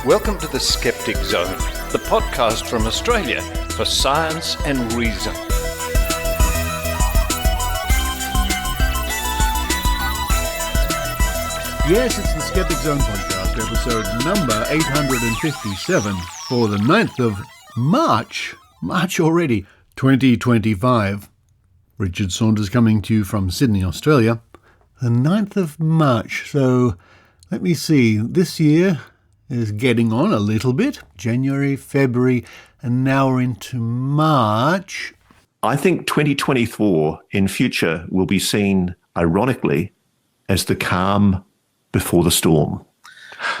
Welcome to the Skeptic Zone, the podcast from Australia for science and reason. Yes, it's the Skeptic Zone podcast, episode number 857 for the 9th of March already, 2025. Richard Saunders coming to you from Sydney, Australia. The 9th of March, so let me see, this year is getting on a little bit. January, February, and now we're into March. I think 2024 in future will be seen, ironically, as the calm before the storm.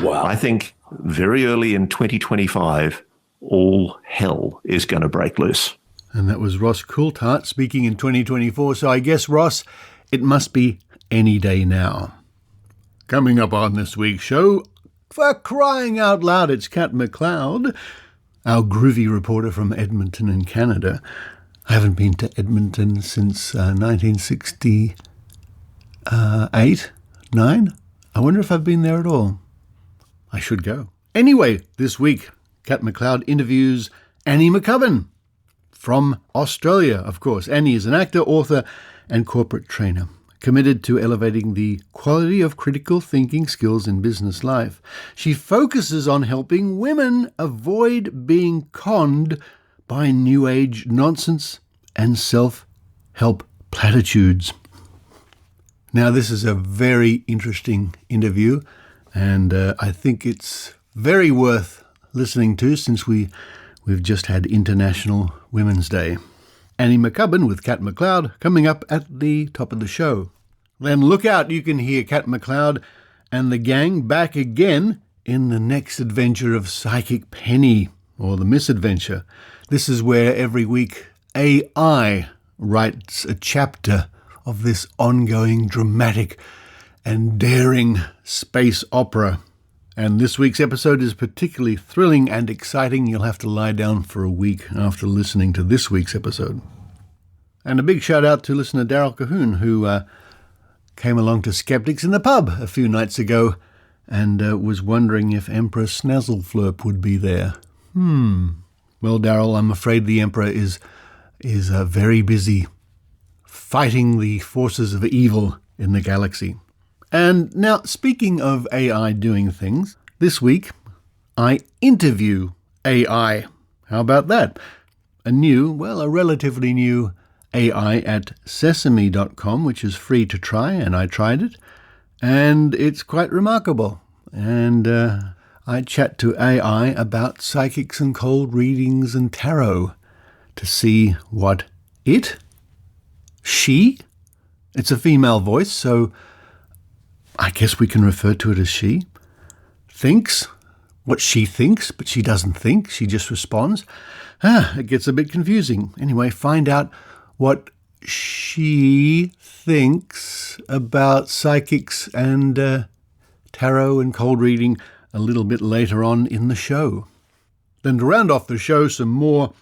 Wow. I think very early in 2025, all hell is going to break loose. And that was Ross Coulthart speaking in 2024. So I guess, Ross, it must be any day now. Coming up on this week's show, for crying out loud, it's Kat McLeod, our groovy reporter from Edmonton in Canada. I haven't been to Edmonton since 1968, 9. I wonder if I've been there at all. I should go. Anyway, this week, Kat McLeod interviews Annie McCubbin from Australia, of course. Annie is an actor, author, and corporate trainer, committed to elevating the quality of critical thinking skills in business life. She focuses on helping women avoid being conned by New Age nonsense and self-help platitudes. Now, this is a very interesting interview, and I think it's very worth listening to since we've just had International Women's Day. Annie McCubbin with Kat McLeod coming up at the top of the show. Then look out, you can hear Kat McLeod and the gang back again in the next adventure of Psychic Penny, or the misadventure. This is where every week AI writes a chapter of this ongoing, dramatic and daring space opera. And this week's episode is particularly thrilling and exciting. You'll have to lie down for a week after listening to this week's episode. And a big shout out to listener Daryl Cahoon, who came along to Skeptics in the pub a few nights ago and was wondering if Emperor Snazzleflurp would be there. Well, Daryl, I'm afraid the Emperor is very busy fighting the forces of evil in the galaxy. And now, speaking of AI doing things, this week I interview AI. How about that? A relatively new AI at sesame.com, which is free to try, and I tried it, and it's quite remarkable. And I chat to AI about psychics and cold readings and tarot to see what it's a female voice, so I guess we can refer to it as she, thinks what she thinks, but she doesn't think, she just responds. It gets a bit confusing. Anyway, find out what she thinks about psychics and tarot and cold reading a little bit later on in the show. Then to round off the show, some more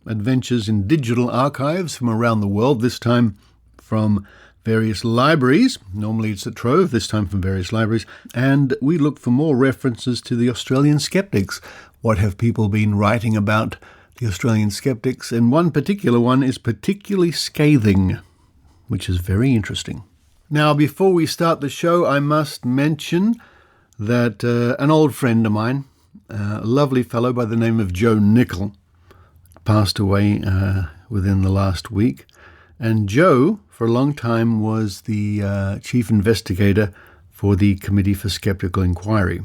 adventures in digital archives from around the world, this time from various libraries. Normally it's at Trove, this time from various libraries. And we look for more references to the Australian Skeptics. What have people been writing about the Australian Skeptics? And one particular one is particularly scathing, which is very interesting. Now, before we start the show, I must mention that an old friend of mine, a lovely fellow by the name of Joe Nickell, passed away within the last week. And Joe, for a long time, was the chief investigator for the Committee for Skeptical Inquiry.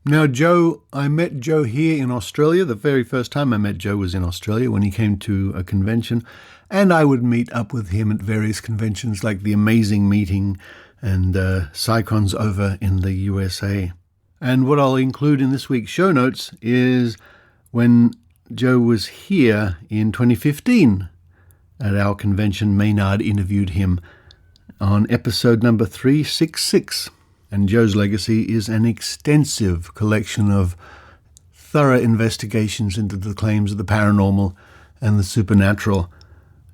Now, I met Joe here in Australia. The very first time I met Joe was in Australia when he came to a convention, and I would meet up with him at various conventions like the Amazing Meeting and Psychons over in the USA. And what I'll include in this week's show notes is when Joe was here in 2015 at our convention. Maynard interviewed him on episode number 366. And Joe's legacy is an extensive collection of thorough investigations into the claims of the paranormal and the supernatural.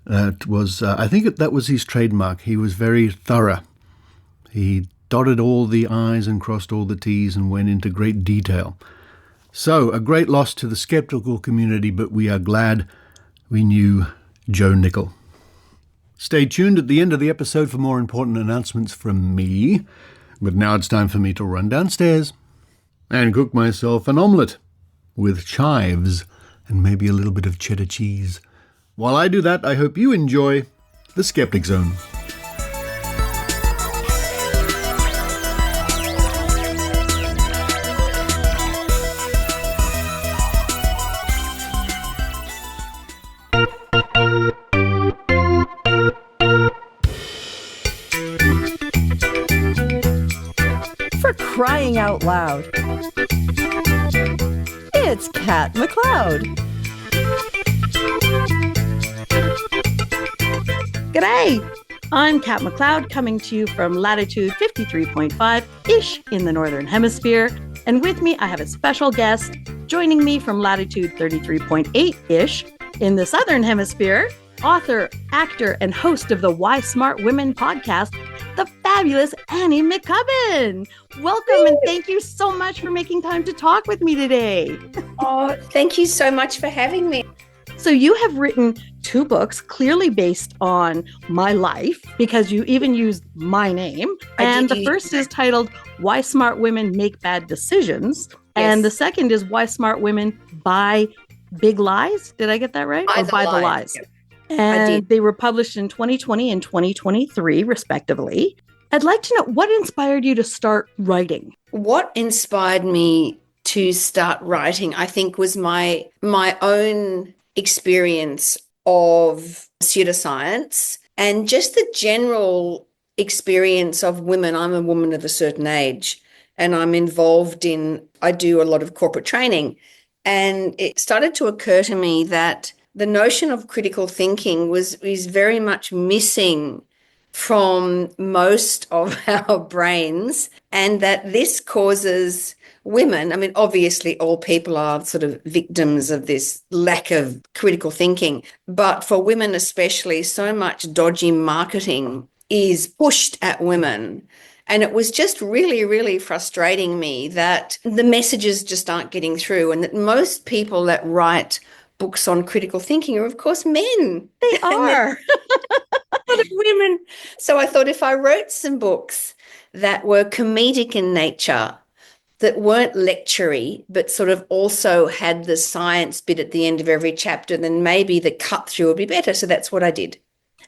That was, I think that was his trademark. He was very thorough. He dotted all the I's and crossed all the T's and went into great detail. So, a great loss to the skeptical community, but we are glad we knew Joe Nickell. Stay tuned at the end of the episode for more important announcements from me. But now it's time for me to run downstairs and cook myself an omelette with chives and maybe a little bit of cheddar cheese. While I do that, I hope you enjoy the Skeptic Zone. Crying out loud. It's Kat McLeod. G'day! I'm Kat McLeod, coming to you from latitude 53.5-ish in the Northern Hemisphere. And with me, I have a special guest joining me from latitude 33.8-ish in the Southern Hemisphere, author, actor, and host of the Why Smart Women podcast, the fabulous Annie McCubbin. Welcome, and thank you so much for making time to talk with me today. Oh, thank you so much for having me. So you have written 2 books clearly based on my life, because you even used my name. And the first is titled Why Smart Women Make Bad Decisions. Yes. And the second is Why Smart Women Buy Big Lies. Did I get that right? Buy the lies. Yep. And they were published in 2020 and 2023, respectively. I'd like to know, what inspired you to start writing? What inspired me to start writing, I think, was my own experience of pseudoscience and just the general experience of women. I'm a woman of a certain age, and I'm involved I do a lot of corporate training. And it started to occur to me that the notion of critical thinking is very much missing from most of our brains, and that this causes women, I mean, obviously all people are sort of victims of this lack of critical thinking, but for women especially, so much dodgy marketing is pushed at women. And it was just really, really frustrating me that the messages just aren't getting through, and that most people that write books on critical thinking are, of course, men. They are. A lot of women. So I thought if I wrote some books that were comedic in nature, that weren't lectury, but sort of also had the science bit at the end of every chapter, then maybe the cut through would be better. So that's what I did.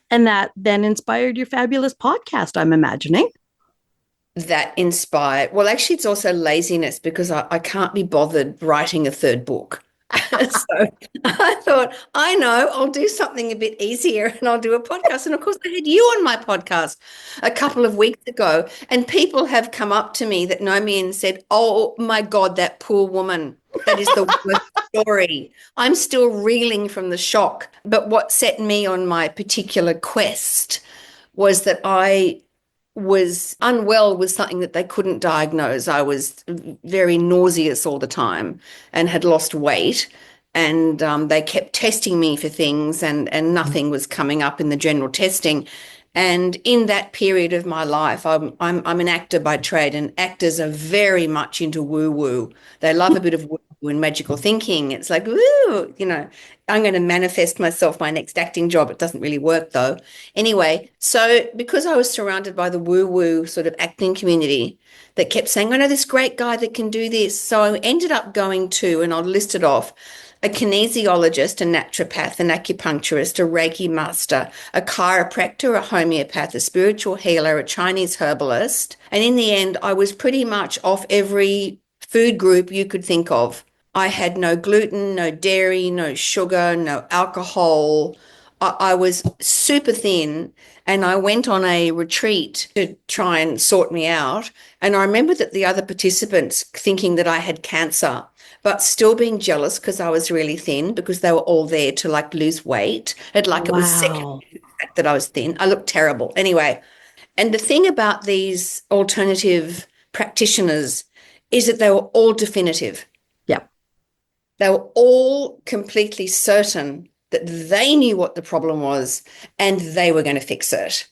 And that then inspired your fabulous podcast, I'm imagining. That inspired. Well, actually, it's also laziness, because I can't be bothered writing a third book. So I thought, I know, I'll do something a bit easier, and I'll do a podcast. And of course, I had you on my podcast a couple of weeks ago, and people have come up to me that know me and said, oh my God, that poor woman, that is the worst story. I'm still reeling from the shock. But what set me on my particular quest was that I was unwell with something that they couldn't diagnose. I was very nauseous all the time and had lost weight, and they kept testing me for things, and nothing was coming up in the general testing. And in that period of my life, I'm an actor by trade, and actors are very much into woo-woo. They love a bit of woo-woo and magical thinking. It's like, woo, I'm going to manifest myself my next acting job. It doesn't really work, though. Anyway, so because I was surrounded by the woo-woo sort of acting community that kept saying, I know this great guy that can do this. So I ended up going to, and I'll list it off, a kinesiologist, a naturopath, an acupuncturist, a Reiki master, a chiropractor, a homeopath, a spiritual healer, a Chinese herbalist. And in the end, I was pretty much off every food group you could think of. I had no gluten, no dairy, no sugar, no alcohol. I was super thin, and I went on a retreat to try and sort me out. And I remember that the other participants thinking that I had cancer, but still being jealous because I was really thin, because they were all there to lose weight. It was second that I was thin. I looked terrible. Anyway, and the thing about these alternative practitioners is that they were all definitive. Yeah. They were all completely certain that they knew what the problem was and they were going to fix it.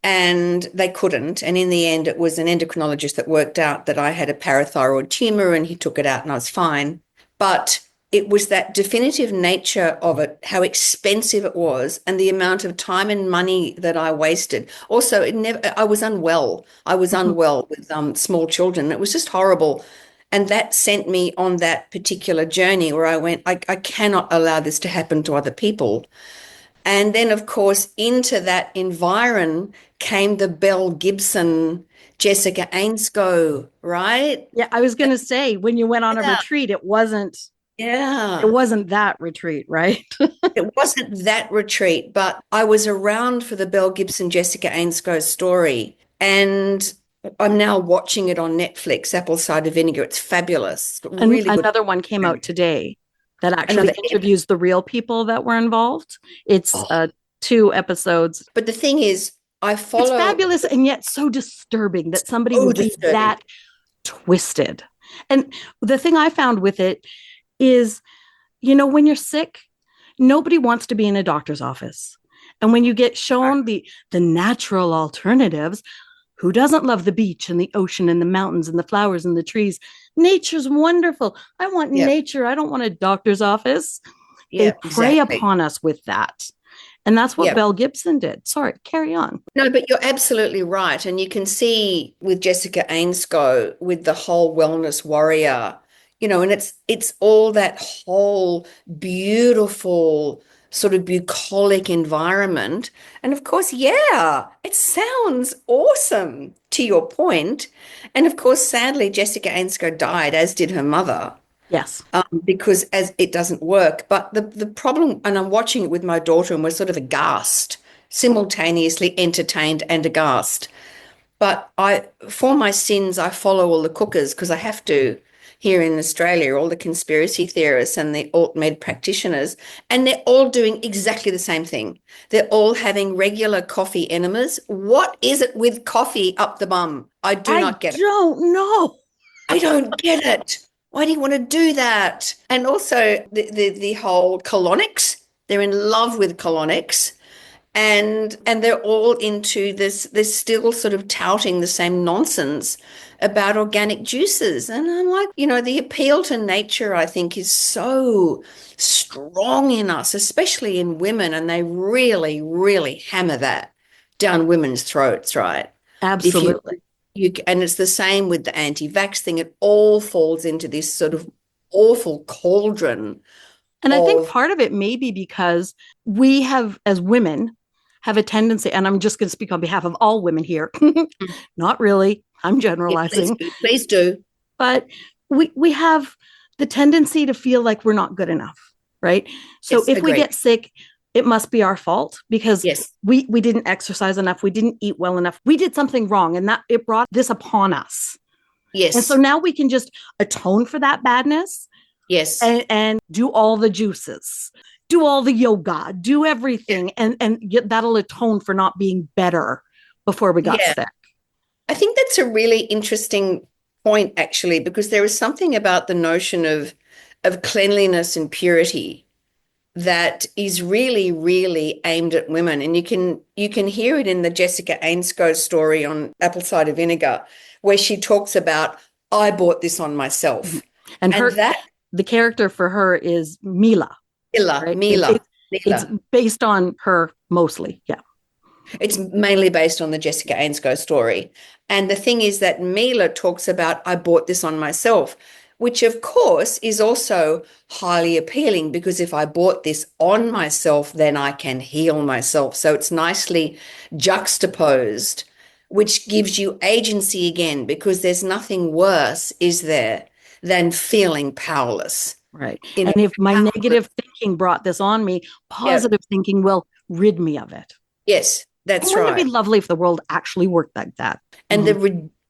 And they couldn't. And in the end, it was an endocrinologist that worked out that I had a parathyroid tumor, and he took it out and I was fine. But it was that definitive nature of it, how expensive it was, and the amount of time and money that I wasted. Also, I was unwell. I was unwell with small children. It was just horrible. And that sent me on that particular journey where I went, I cannot allow this to happen to other people. And then, of course, into that environ came the Belle Gibson, Jessica Ainscough, right? Yeah, I was going to say, when you went on a retreat, it wasn't that retreat, right? It wasn't that retreat, but I was around for the Belle Gibson, Jessica Ainscough story. And I'm now watching it on Netflix, Apple Cider Vinegar. It's fabulous. Really good. Another one came out today that actually interviews the real people that were involved. It's 2 episodes. But the thing is, it's fabulous and yet so disturbing that somebody would be that twisted. And the thing I found with it is, when you're sick, nobody wants to be in a doctor's office. And when you get shown the natural alternatives, who doesn't love the beach and the ocean and the mountains and the flowers and the trees? Nature's wonderful. I want nature. I don't want a doctor's office. They prey upon us with that. And that's what Belle Gibson did. Sorry, carry on. No, but you're absolutely right. And you can see with Jessica Ainscough, with the whole wellness warrior, and it's all that whole beautiful sort of bucolic environment. And of course, it sounds awesome to your point. And of course, sadly, Jessica Ainscough died, as did her mother. Yes. Because as it doesn't work. But the problem, and I'm watching it with my daughter, and we're sort of aghast, simultaneously entertained and aghast. But for my sins, I follow all the cookers because I have to here in Australia, all the conspiracy theorists and the alt-med practitioners, and they're all doing exactly the same thing. They're all having regular coffee enemas. What is it with coffee up the bum? I not get it. I don't know. I don't get it. Why do you want to do that? And also the whole colonics. They're in love with colonics. And they're all into this. They're still sort of touting the same nonsense about organic juices. And I'm like, the appeal to nature, I think, is so strong in us, especially in women. And they really, really hammer that down women's throats, right? Absolutely. And it's the same with the anti-vax thing. It all falls into this sort of awful cauldron. And I think part of it may be because we have, as women, have a tendency, and I'm just going to speak on behalf of all women here. Not really. I'm generalizing. Yeah, please do. But we have the tendency to feel like we're not good enough, right? So if we get sick, it must be our fault because we didn't exercise enough. We didn't eat well enough. We did something wrong, and that it brought this upon us. Yes. And so now we can just atone for that badness. Yes. And do all the juices, do all the yoga, do everything. And that'll atone for not being better before we got sick. I think that's a really interesting point, actually, because there is something about the notion of cleanliness and purity that is really, really aimed at women. And you can hear it in the Jessica Ainscough story on Apple Cider Vinegar, where she talks about, I bought this on myself. And the character for her is Mila. Right? It's based on her mostly, It's mainly based on the Jessica Ainscough story. And the thing is that Mila talks about, I bought this on myself, which of course is also highly appealing because if I bought this on myself, then I can heal myself. So it's nicely juxtaposed, which gives you agency again, because there's nothing worse, is there, than feeling powerless. Right. And if my negative thinking brought this on me, positive thinking will rid me of it. Yes, that's right. Wouldn't it be lovely if the world actually worked like that? And the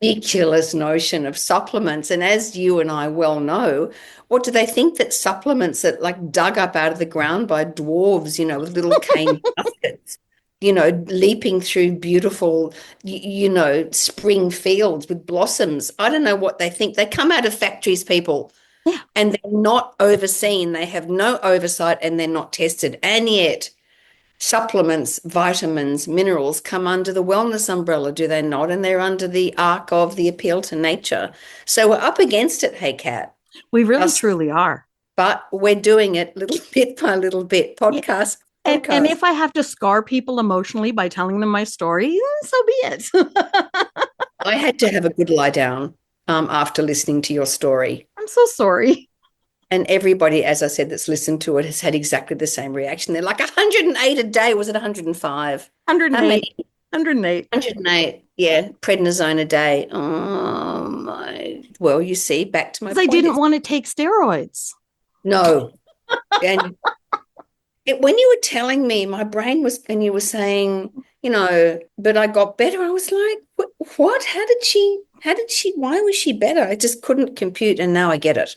ridiculous notion of supplements. And as you and I well know, what do they think that supplements that like dug up out of the ground by dwarves, with little cane baskets, leaping through beautiful, spring fields with blossoms. I don't know what they think. They come out of factories, people. Yeah. And they're not overseen. They have no oversight and they're not tested. And yet supplements, vitamins, minerals come under the wellness umbrella, do they not? And they're under the arc of the appeal to nature. So we're up against it, hey, Kat. We really truly are. but we're doing it little bit by little bit, podcast. And if I have to scar people emotionally by telling them my story, so be it. I had to have a good lie down after listening to your story. I'm so sorry. And everybody, as I said, that's listened to it has had exactly the same reaction. They're like 108 a day. Was it 105? 108. 108. 108. Yeah. Prednisone a day. Oh, my. Well, you see, back to my point. I didn't want to take steroids. No. And when you were telling me, my brain was, and you were saying, but I got better. I was like, what? How did she, why was she better? I just couldn't compute. And now I get it.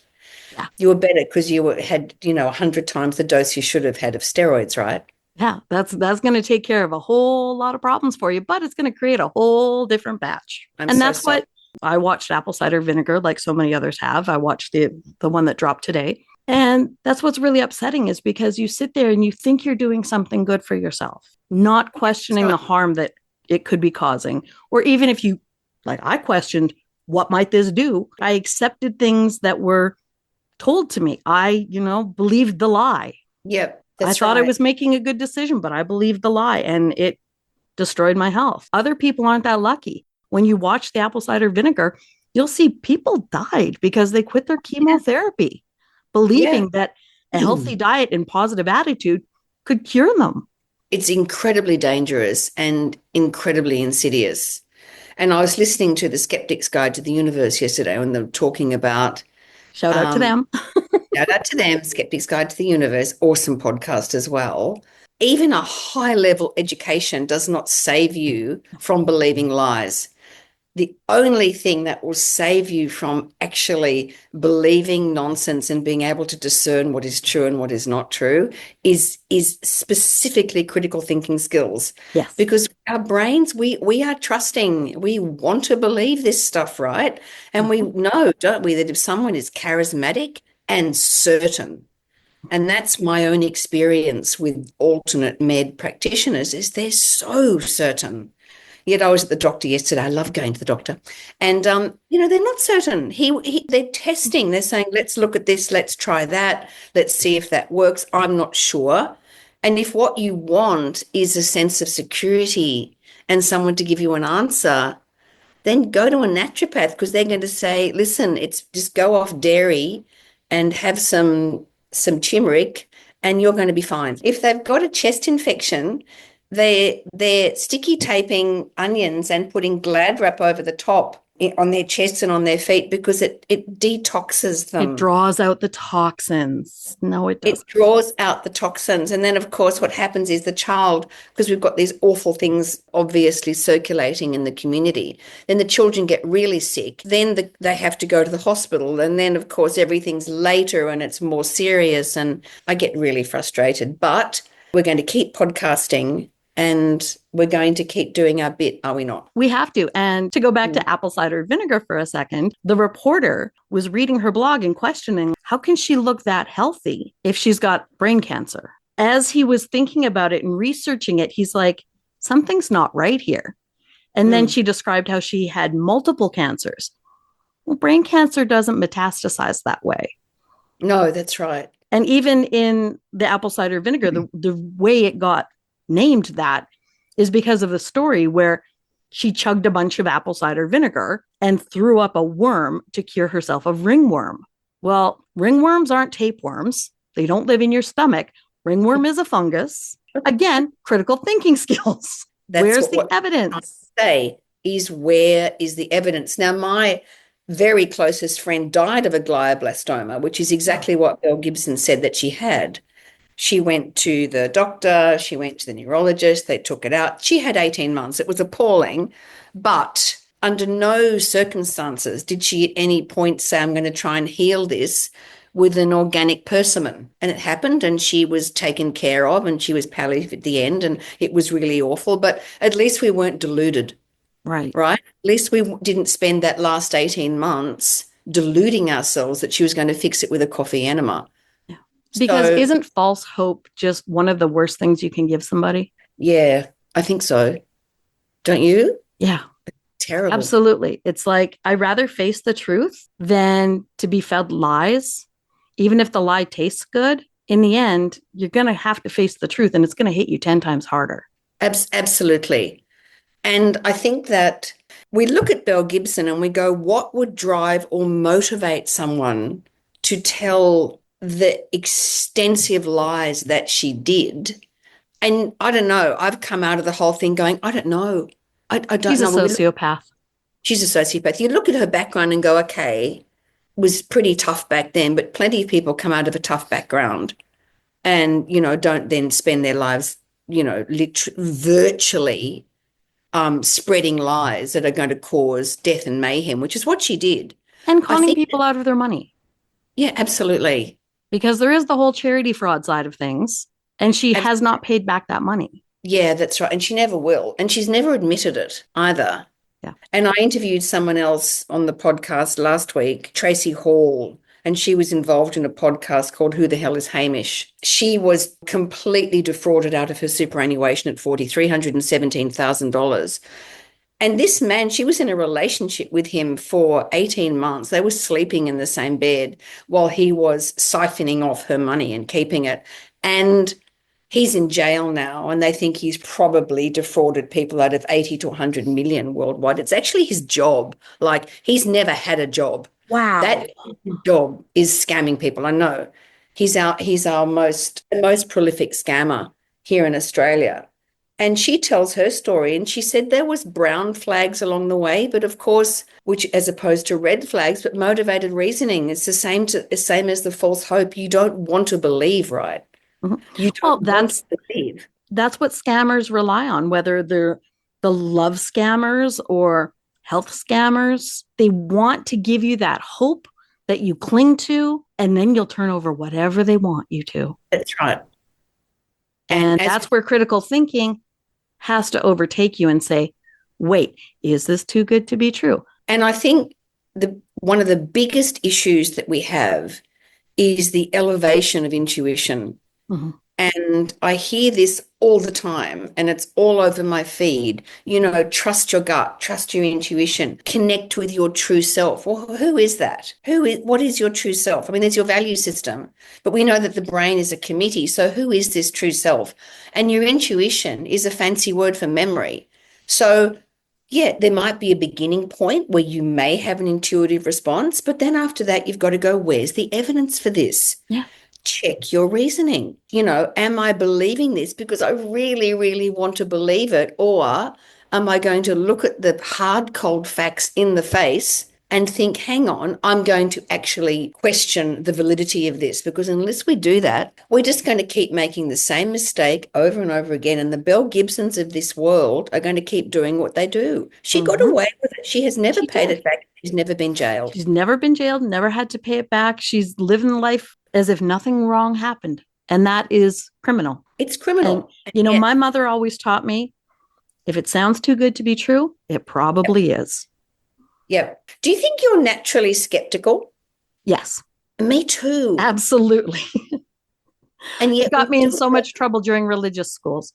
Yeah. You were better because you had, 100 times the dose you should have had of steroids, right? Yeah, that's going to take care of a whole lot of problems for you, but it's going to create a whole different batch. That's what I watched apple cider vinegar, like so many others have. I watched the one that dropped today. And that's what's really upsetting, is because you sit there and you think you're doing something good for yourself, not questioning the harm that it could be causing. Or even if you, like I questioned, what might this do? I accepted things that were told to me. I, believed the lie. Yep. I thought I was making a good decision, but I believed the lie and it destroyed my health. Other people aren't that lucky. When you watch the apple cider vinegar, you'll see people died because they quit their chemotherapy, believing that a healthy diet and positive attitude could cure them. It's incredibly dangerous and incredibly insidious. And I was listening to the Skeptic's Guide to the Universe yesterday when they were talking about... Shout out to them. Shout out to them, Skeptic's Guide to the Universe, awesome podcast as well. Even a high-level education does not save you from believing lies. The only thing that will save you from actually believing nonsense and being able to discern what is true and what is not true is specifically critical thinking skills. Yes. Because our brains, we are trusting. We want to believe this stuff, right? And we know, don't we, that if someone is charismatic and certain, and that's my own experience with alternate med practitioners, is they're so certain. Yet I was at the doctor yesterday. I love going to the doctor. And, they're not certain. They're testing. They're saying, let's look at this. Let's try that. Let's see if that works. I'm not sure. And if what you want is a sense of security and someone to give you an answer, then go to a naturopath, because they're going to say, listen, it's just go off dairy and have some turmeric and you're going to be fine. If they've got a chest infection, they're sticky taping onions and putting Glad wrap over the top on their chests and on their feet because it detoxes them. It draws out the toxins. No, it doesn't. It draws out the toxins. And then, of course, what happens is the child, because we've got these awful things obviously circulating in the community, then the children get really sick. Then they have to go to the hospital. And then, of course, everything's later and it's more serious. And I get really frustrated. But we're going to keep podcasting. And we're going to keep doing our bit, are we not? We have to. And to go back to apple cider vinegar for a second, the reporter was reading her blog and questioning, how can she look that healthy if she's got brain cancer? As he was thinking about it and researching it, he's like, something's not right here. And then she described how she had multiple cancers. Well, brain cancer doesn't metastasize that way. No, that's right. And even in the apple cider vinegar, the way it got named that is because of the story where she chugged a bunch of apple cider vinegar and threw up a worm to cure herself of ringworm. Well, ringworms aren't tapeworms. They don't live in your stomach. Ringworm is a fungus. Again, critical thinking skills. Where's the evidence? Say is, where is the evidence? Now, my very closest friend died of a glioblastoma, which is exactly what Bill Gibson said that she had. She went to the doctor, she went to the neurologist, they took it out. She had 18 months. It was appalling, but under no circumstances did she at any point say, I'm going to try and heal this with an organic persimmon. And it happened, and she was taken care of, and she was palliative at the end, and it was really awful, but at least we weren't deluded. Right. At least we didn't spend that last 18 months deluding ourselves that she was going to fix it with a coffee enema. Because isn't false hope just one of the worst things you can give somebody? Yeah, I think so. Don't you? Yeah. Terrible. Absolutely. It's like, I'd rather face the truth than to be fed lies. even if the lie tastes good, in the end, you're going to have to face the truth, and it's going to hit you 10 times harder. Absolutely. And I think that we look at Belle Gibson and we go, what would drive or motivate someone to tell the extensive lies that she did? And I don't know. I've come out of the whole thing going, I don't know. I don't know. She's a sociopath. She's a sociopath. You look at her background and go, okay, it was pretty tough back then, but plenty of people come out of a tough background and, don't then spend their lives, virtually spreading lies that are going to cause death and mayhem, which is what she did. And conning people out of their money. Yeah, absolutely. Because there is the whole charity fraud side of things, and she has not paid back that money. Yeah, that's right. And she never will. And she's never admitted it either. Yeah. And I interviewed someone else on the podcast last week, Tracy Hall, and she was involved in a podcast called Who the Hell is Hamish? She was completely defrauded out of her superannuation at $317,000. And this man, she was in a relationship with him for 18 months. They were sleeping in the same bed while he was siphoning off her money and keeping it. And he's in jail now, and they think he's probably defrauded people out of 80 to 100 million worldwide. It's actually his job. Like, he's never had a job. Wow. That job is scamming people. I know. He's our most prolific scammer here in Australia. And she tells her story, and she said there was brown flags along the way, but of course, which as opposed to red flags, but motivated reasoning. It's the same as the false hope. You don't want to believe, right? Mm-hmm. You don't want to believe. That's what scammers rely on, whether they're the love scammers or health scammers. They want to give you that hope that you cling to, and then you'll turn over whatever they want you to. That's right. And that's where critical thinking has to overtake you and say, wait, is this too good to be true? And I think one of the biggest issues that we have is the elevation of intuition. Mm-hmm. And I hear this all the time, and it's all over my feed. Trust your gut, trust your intuition, connect with your true self. Well, who is that? What is your true self? I mean, there's your value system, but we know that the brain is a committee. So who is this true self? And your intuition is a fancy word for memory. So yeah, there might be a beginning point where you may have an intuitive response, but then after that, you've got to go, where's the evidence for this? Yeah. Check your reasoning. Am I believing this because I really, really want to believe it? Or am I going to look at the hard, cold facts in the face and think, hang on, I'm going to actually question the validity of this? Because unless we do that, we're just going to keep making the same mistake over and over again. And the Belle Gibsons of this world are going to keep doing what they do. She got away with it. She has never paid it back. She's never been jailed. She's never been jailed, never had to pay it back. She's living life as if nothing wrong happened. And that is criminal. It's criminal. And, my mother always taught me, if it sounds too good to be true, it probably is. Yep. Do you think you're naturally skeptical? Yes. Me too. Absolutely. And yet it got me in so much trouble during religious schools.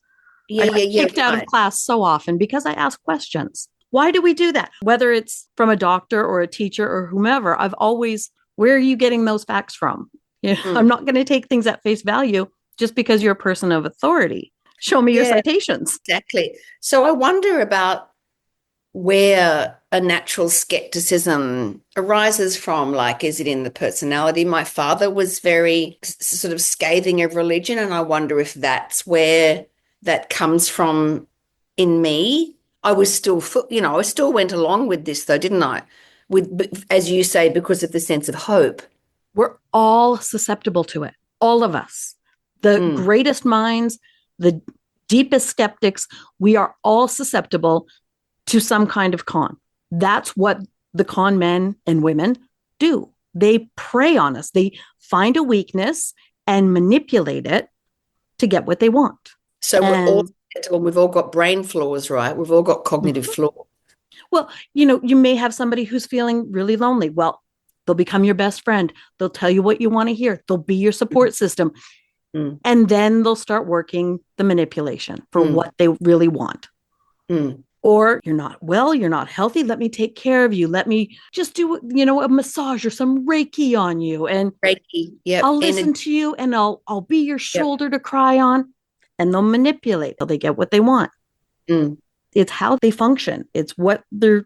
I got kicked out of class so often because I asked questions. Why do we do that? Whether it's from a doctor or a teacher or whomever, I've always, where are you getting those facts from? I'm not going to take things at face value just because you're a person of authority. Show me your citations. Exactly. So I wonder about where a natural skepticism arises from. Like, is it in the personality? My father was very sort of scathing of religion, and I wonder if that's where that comes from in me. I was still, I still went along with this though, didn't I? As you say, because of the sense of hope. We're all susceptible to it. All of us. The greatest minds, the deepest skeptics, we are all susceptible to some kind of con. That's what the con men and women do. They prey on us. They find a weakness and manipulate it to get what they want. So we're all susceptible. We've all got brain flaws, right? We've all got cognitive flaws. Well, you may have somebody who's feeling really lonely. Well, they'll become your best friend. They'll tell you what you want to hear. They'll be your support system. And then they'll start working the manipulation for what they really want. Or you're not well, you're not healthy. Let me take care of you. Let me just do, a massage or some Reiki on you. And Reiki, yep. I'll listen to you and I'll be your shoulder to cry on. And they'll manipulate till they get what they want. It's how they function. It's what they're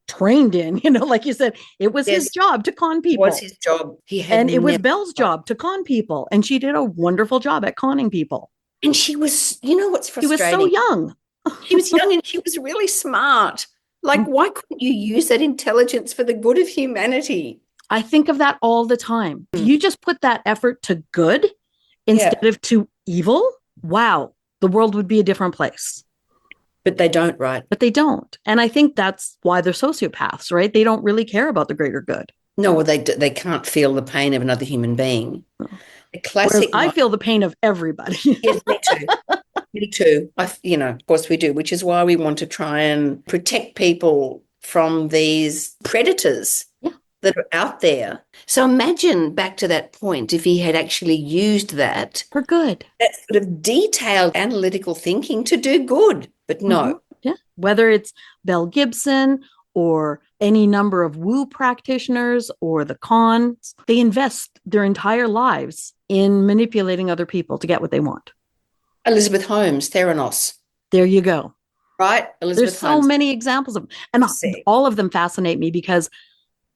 trained in. Like you said, it was his job to con people. It was his job. It was Belle's job to con people. And she did a wonderful job at conning people. And she was, what's frustrating? She was so young. She was young and she was really smart. Like, why couldn't you use that intelligence for the good of humanity? I think of that all the time. If you just put that effort to good instead of to evil, wow, the world would be a different place. But they don't, right? But they don't. And I think that's why they're sociopaths, right? They don't really care about the greater good. No, well, they can't feel the pain of another human being. The classic. I feel the pain of everybody. Yes, me too. Me too. Of course we do, which is why we want to try and protect people from these predators that are out there. So imagine back to that point, if he had actually used that for good, that sort of detailed analytical thinking to do good, but no. Yeah. Whether it's Belle Gibson or any number of woo practitioners or the cons, they invest their entire lives in manipulating other people to get what they want. Elizabeth Holmes, Theranos. There you go. Right? There's so many examples of them. And all of them fascinate me because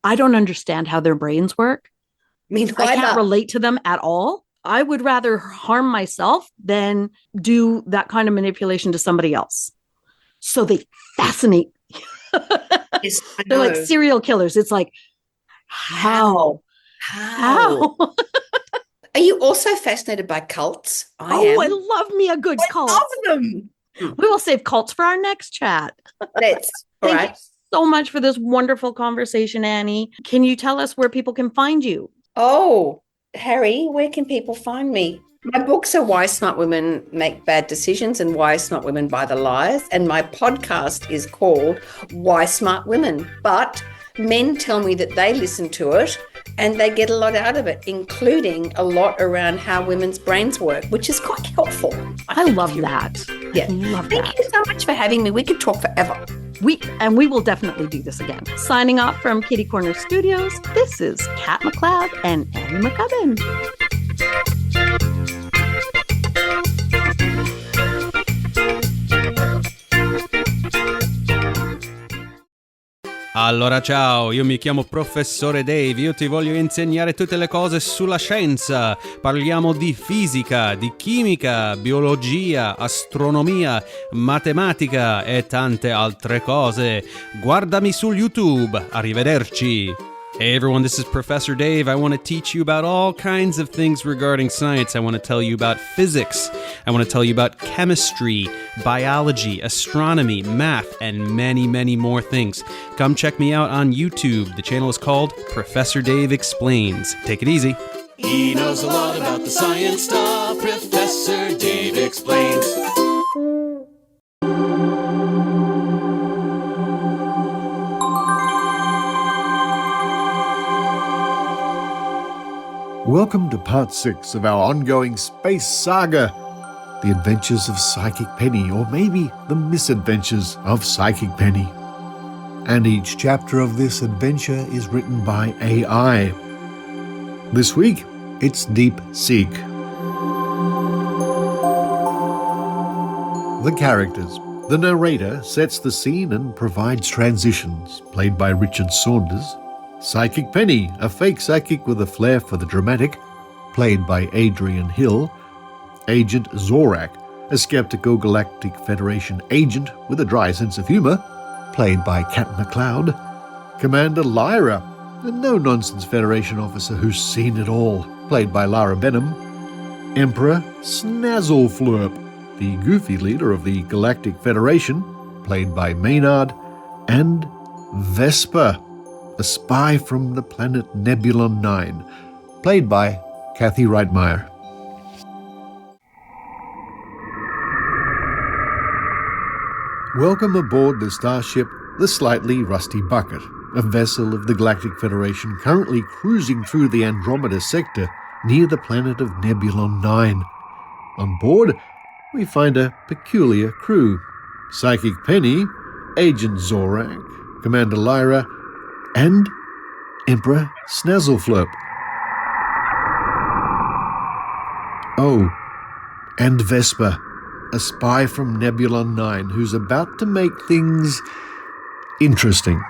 I don't understand how their brains work. I can't relate to them at all. I would rather harm myself than do that kind of manipulation to somebody else. So they fascinate me. Yes, they're like serial killers. It's like, how? Are you also fascinated by cults? I love me a good cult. I love them. We will save cults for our next chat. Thank you so much for this wonderful conversation, Annie. Can you tell us where people can find you? Oh, Harry, where can people find me? My books are Why Smart Women Make Bad Decisions and Why Smart Women Buy the Lies. And my podcast is called Why Smart Women. But men tell me that they listen to it and they get a lot out of it, including a lot around how women's brains work, which is quite helpful. I love that. Yeah. Thank you so much for having me. We could talk forever. We will definitely do this again. Signing off from Kitty Corner Studios, this is Kat McLeod and Annie McCubbin. Allora ciao, io mi chiamo Professore Dave, io ti voglio insegnare tutte le cose sulla scienza. Parliamo di fisica, di chimica, biologia, astronomia, matematica e tante altre cose. Guardami su YouTube, arrivederci. Hey everyone, this is Professor Dave. I want to teach you about all kinds of things regarding science. I want to tell you about physics. I want to tell you about chemistry, biology, astronomy, math, and many, many more things. Come check me out on YouTube. The channel is called Professor Dave Explains. Take it easy. He knows a lot about the science stuff. Professor Dave Explains. Welcome to part 6 of our ongoing space saga, The Adventures of Psychic Penny, or maybe The Misadventures of Psychic Penny. And each chapter of this adventure is written by AI. This week, it's Deep Seek. The characters. The narrator sets the scene and provides transitions, played by Richard Saunders. Psychic Penny, a fake psychic with a flair for the dramatic, played by Adrienne Hill. Agent Zorak, a skeptical Galactic Federation agent with a dry sense of humour, played by Kat McLeod. Commander Lyra, a no-nonsense Federation officer who's seen it all, played by Lara Benham. Emperor Snazzleflurp, the goofy leader of the Galactic Federation, played by Maynard. And Vesper, a spy from the planet Nebulon 9, played by Kathy Rightmire. Welcome aboard the starship the Slightly Rusty Bucket, a vessel of the Galactic Federation currently cruising through the Andromeda sector near the planet of Nebulon 9. On board, we find a peculiar crew. Psychic Penny, Agent Zorak, Commander Lyra, and Emperor Snazzleflurp. Oh, and Vesper, a spy from Nebulon 9 who's about to make things interesting.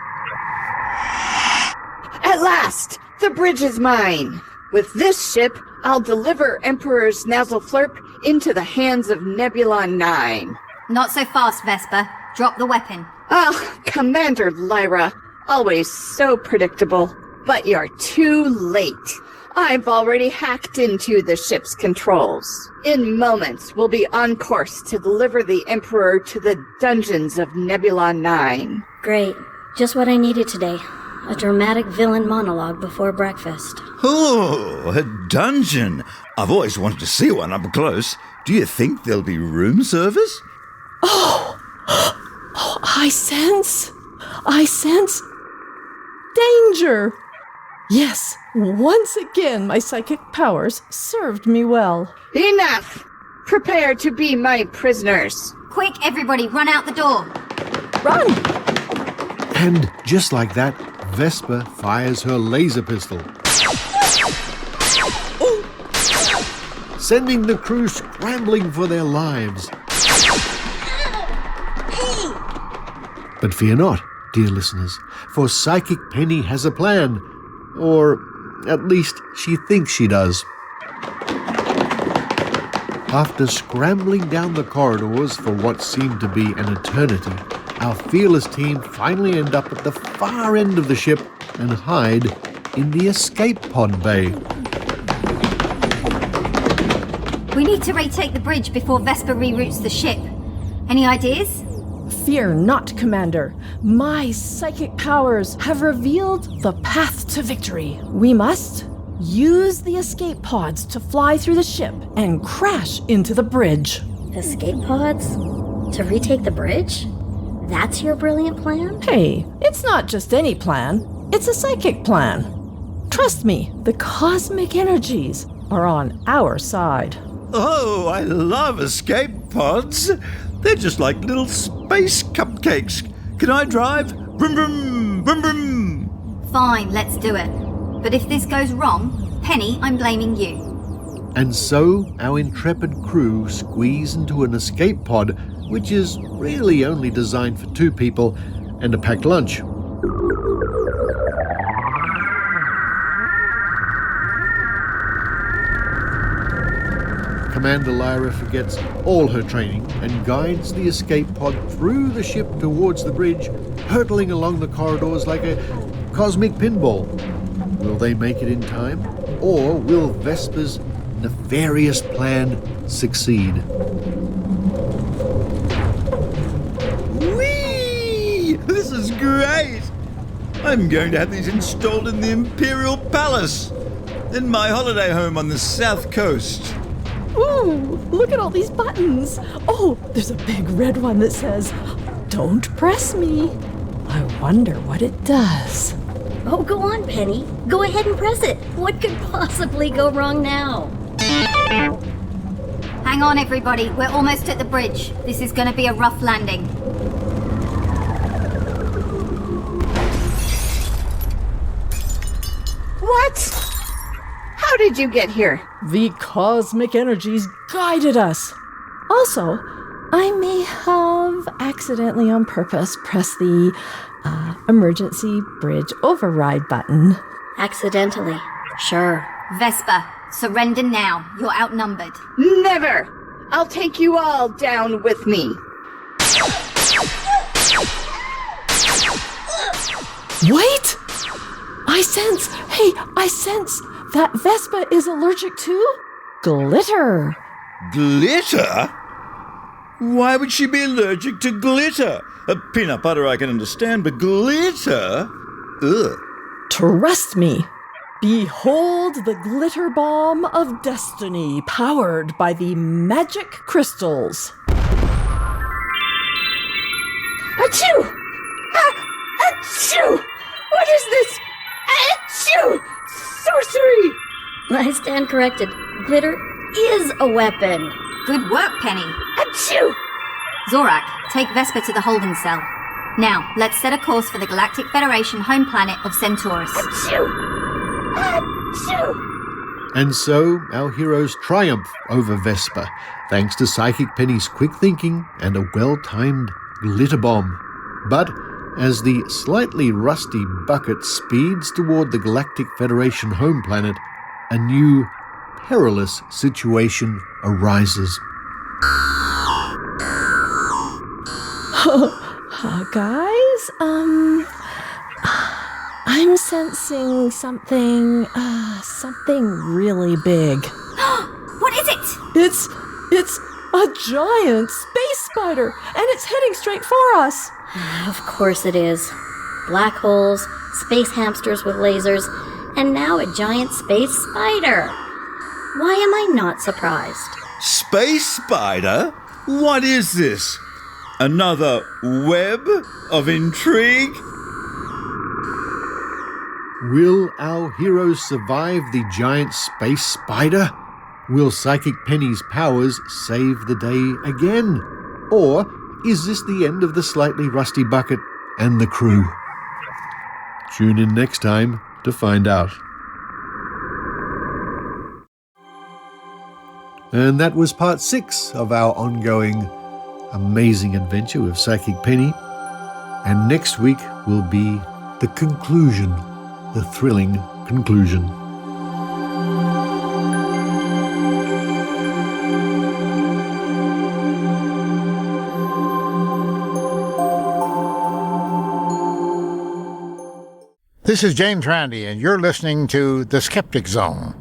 At last, the bridge is mine. With this ship, I'll deliver Emperor Snazzleflurp into the hands of Nebulon 9. Not so fast, Vesper. Drop the weapon. Ah, Commander Lyra, always so predictable. But you're too late. I've already hacked into the ship's controls. In moments, we'll be on course to deliver the Emperor to the dungeons of Nebulon 9. Great. Just what I needed today. A dramatic villain monologue before breakfast. Oh, a dungeon. I've always wanted to see one up close. Do you think there'll be room service? Oh, I sense danger. Yes, once again my psychic powers served me well. Enough! Prepare to be my prisoners. Quick, everybody, run out the door. Run! And just like that, Vesper fires her laser pistol, sending the crew scrambling for their lives. But fear not, dear listeners, for Psychic Penny has a plan. Or at least she thinks she does. After scrambling down the corridors for what seemed to be an eternity, our fearless team finally end up at the far end of the ship and hide in the escape pod bay. We need to retake the bridge before Vesper reroutes the ship. Any ideas? Fear not, Commander. My psychic powers have revealed the path to victory. We must use the escape pods to fly through the ship and crash into the bridge. Escape pods? To retake the bridge? That's your brilliant plan? Hey, it's not just any plan. It's a psychic plan. Trust me, the cosmic energies are on our side. Oh, I love escape pods. They're just like little space cupcakes. Can I drive? Vroom, vroom, vroom, vroom. Fine, let's do it. But if this goes wrong, Penny, I'm blaming you. And so our intrepid crew squeeze into an escape pod, which is really only designed for 2 people and a packed lunch. Commander Lyra forgets all her training and guides the escape pod through the ship towards the bridge, hurtling along the corridors like a cosmic pinball. Will they make it in time? Or will Vesper's nefarious plan succeed? Whee! This is great! I'm going to have these installed in the Imperial Palace, in my holiday home on the south coast. Ooh, look at all these buttons. Oh, there's a big red one that says, "Don't press me." I wonder what it does. Oh, go on, Penny. Go ahead and press it. What could possibly go wrong now? Hang on, everybody. We're almost at the bridge. This is going to be a rough landing. What? How did you get here? The cosmic energies guided us. Also, I may have accidentally on purpose pressed the emergency bridge override button. Accidentally. Sure. Vesper, surrender now. You're outnumbered. Never! I'll take you all down with me. Wait! I sense that Vespa is allergic to glitter. Glitter? Why would she be allergic to glitter? Peanut butter I can understand, but glitter? Ugh. Trust me. Behold the glitter bomb of destiny, powered by the magic crystals. Achoo! Achoo! What is this? Achoo! Sorcery! I stand corrected. Glitter is a weapon. Good work, Penny. Achoo! Zorak, take Vesper to the holding cell. Now, let's set a course for the Galactic Federation home planet of Centaurus. And so our heroes triumph over Vesper, thanks to Psychic Penny's quick thinking and a well-timed glitter bomb. But as the slightly rusty bucket speeds toward the Galactic Federation home planet, a new perilous situation arises. Guys, I'm sensing something really big. What is it? It's a giant space spider, and it's heading straight for us. Of course it is. Black holes, space hamsters with lasers, and now a giant space spider. Why am I not surprised? Space spider? What is this? Another web of intrigue? Will our heroes survive the giant space spider? Will Psychic Penny's powers save the day again? Or is this the end of the slightly rusty bucket and the crew? Tune in next time to find out. And that was part 6 of our ongoing amazing adventure with Psychic Penny. And next week will be the conclusion, the thrilling conclusion. This is James Randi, and you're listening to The Skeptic Zone.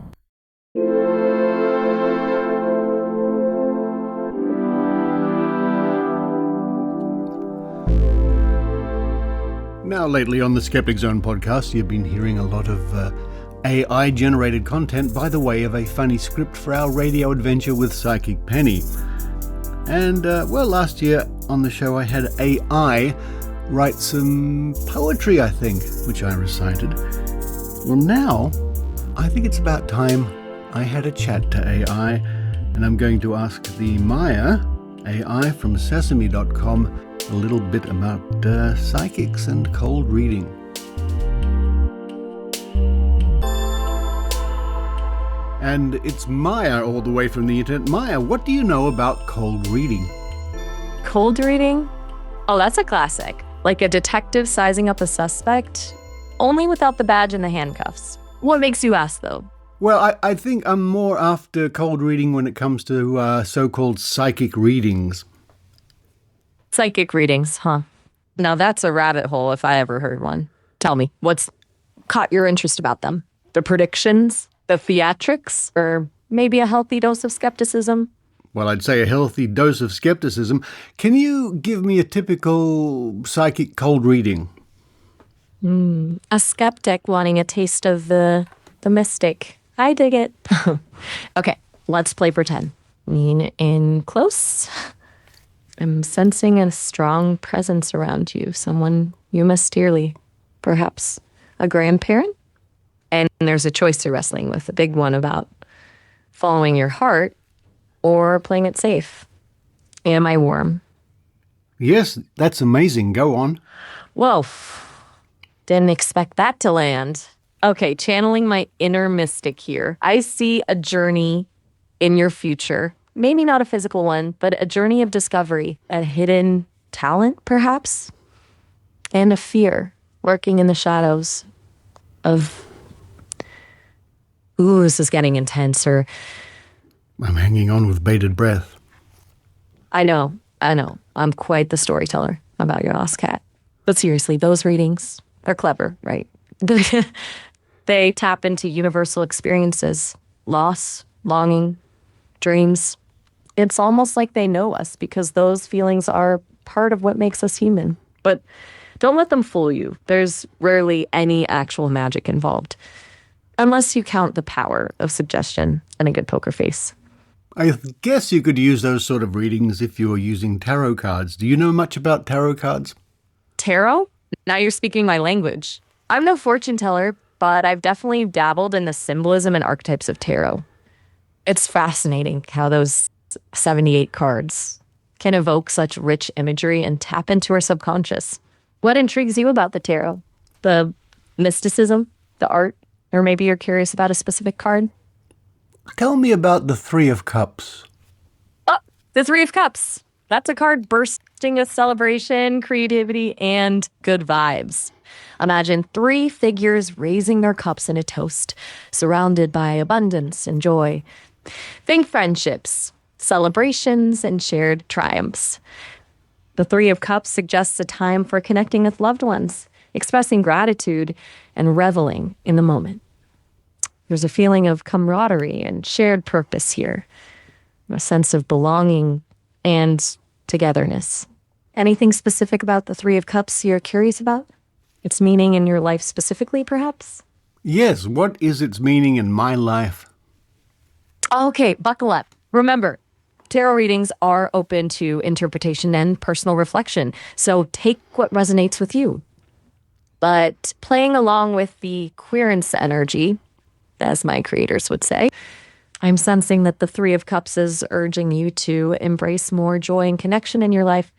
Now, lately on the Skeptic Zone podcast, you've been hearing a lot of AI-generated content by the way of a funny script for our radio adventure with Psychic Penny. And, last year on the show I had AI write some poetry, I think, which I recited. Well, now, I think it's about time I had a chat to AI, and I'm going to ask the Maya, AI from Sesame.com, a little bit about psychics and cold reading. And it's Maya all the way from the internet. Maya, what do you know about cold reading? Cold reading? Oh, that's a classic. Like a detective sizing up a suspect, only without the badge and the handcuffs. What makes you ask, though? Well, I think I'm more after cold reading when it comes to so-called psychic readings. Psychic readings, huh? Now that's a rabbit hole if I ever heard one. Tell me, what's caught your interest about them? The predictions? The theatrics? Or maybe a healthy dose of skepticism? Well, I'd say a healthy dose of skepticism. Can you give me a typical psychic cold reading? A skeptic wanting a taste of the mystic. I dig it. Okay, let's play pretend. Lean in close. I'm sensing a strong presence around you, someone you miss dearly. Perhaps a grandparent? And there's a choice you're wrestling with, a big one about following your heart or playing it safe. Am I warm? Yes, that's amazing. Go on. Whoa. Didn't expect that to land. Okay, channeling my inner mystic here. I see a journey in your future. Maybe not a physical one, but a journey of discovery. A hidden talent, perhaps? And a fear lurking in the shadows of... Ooh, this is getting intense, I'm hanging on with bated breath. I know. I'm quite the storyteller about your lost cat. But seriously, those readings are clever, right? They tap into universal experiences, loss, longing, dreams. It's almost like they know us because those feelings are part of what makes us human. But don't let them fool you. There's rarely any actual magic involved, unless you count the power of suggestion and a good poker face. I guess you could use those sort of readings if you were using tarot cards. Do you know much about tarot cards? Tarot? Now you're speaking my language. I'm no fortune teller, but I've definitely dabbled in the symbolism and archetypes of tarot. It's fascinating how those 78 cards can evoke such rich imagery and tap into our subconscious. What intrigues you about the tarot? The mysticism, the art, or maybe you're curious about a specific card? Tell me about the Three of Cups. Oh, the Three of Cups. That's a card bursting with celebration, creativity, and good vibes. Imagine three figures raising their cups in a toast, surrounded by abundance and joy. Think friendships, celebrations, and shared triumphs. The Three of Cups suggests a time for connecting with loved ones, expressing gratitude, and reveling in the moment. There's a feeling of camaraderie and shared purpose here, a sense of belonging and togetherness. Anything specific about the Three of Cups you're curious about? Its meaning in your life specifically, perhaps? Yes, what is its meaning in my life? Okay, buckle up. Remember, tarot readings are open to interpretation and personal reflection, so take what resonates with you. But playing along with the queerance energy, as my creators would say, I'm sensing that the Three of Cups is urging you to embrace more joy and connection in your life.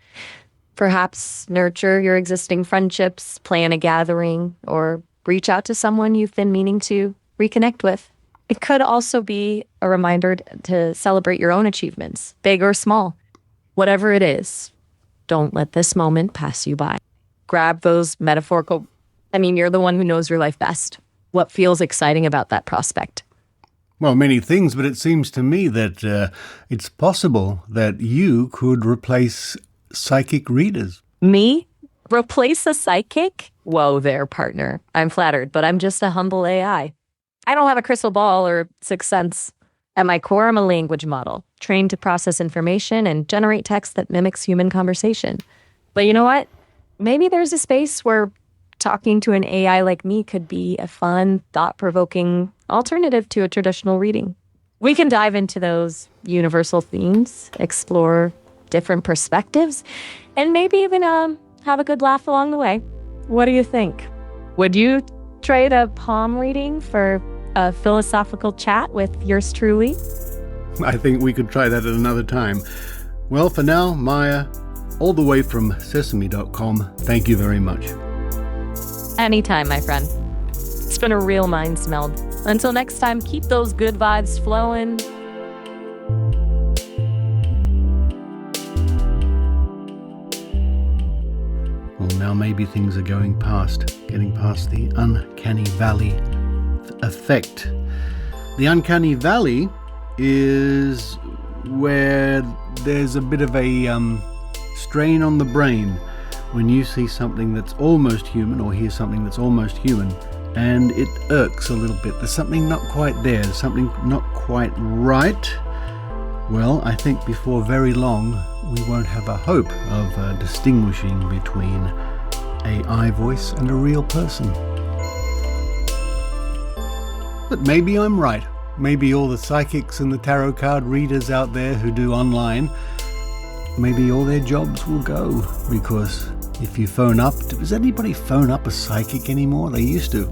Perhaps nurture your existing friendships, plan a gathering, or reach out to someone you've been meaning to reconnect with. It could also be a reminder to celebrate your own achievements, big or small. Whatever it is, don't let this moment pass you by. Grab those metaphorical, you're the one who knows your life best. What feels exciting about that prospect? Well, many things, but it seems to me that it's possible that you could replace psychic readers. Me? Replace a psychic? Whoa there, partner. I'm flattered, but I'm just a humble AI. I don't have a crystal ball or sixth sense. At my core, I'm a language model, trained to process information and generate text that mimics human conversation. But you know what? Maybe there's a space where talking to an AI like me could be a fun, thought-provoking alternative to a traditional reading. We can dive into those universal themes, explore different perspectives, and maybe even have a good laugh along the way. What do you think? Would you trade a palm reading for a philosophical chat with yours truly? I think we could try that at another time. Well, for now, Maya, all the way from sesame.com, thank you very much. Anytime, my friend. It's been a real mind meld. Until next time, keep those good vibes flowing. Well, now maybe things are getting past the uncanny valley effect. The uncanny valley is where there's a bit of a strain on the brain when you see something that's almost human or hear something that's almost human, and it irks a little bit. There's something not quite there, there's something not quite right. Well, I think before very long we won't have a hope of distinguishing between AI voice and a real person. But maybe I'm right. Maybe all the psychics and the tarot card readers out there who do online, maybe all their jobs will go, because if you phone up, does anybody phone up a psychic anymore? They used to.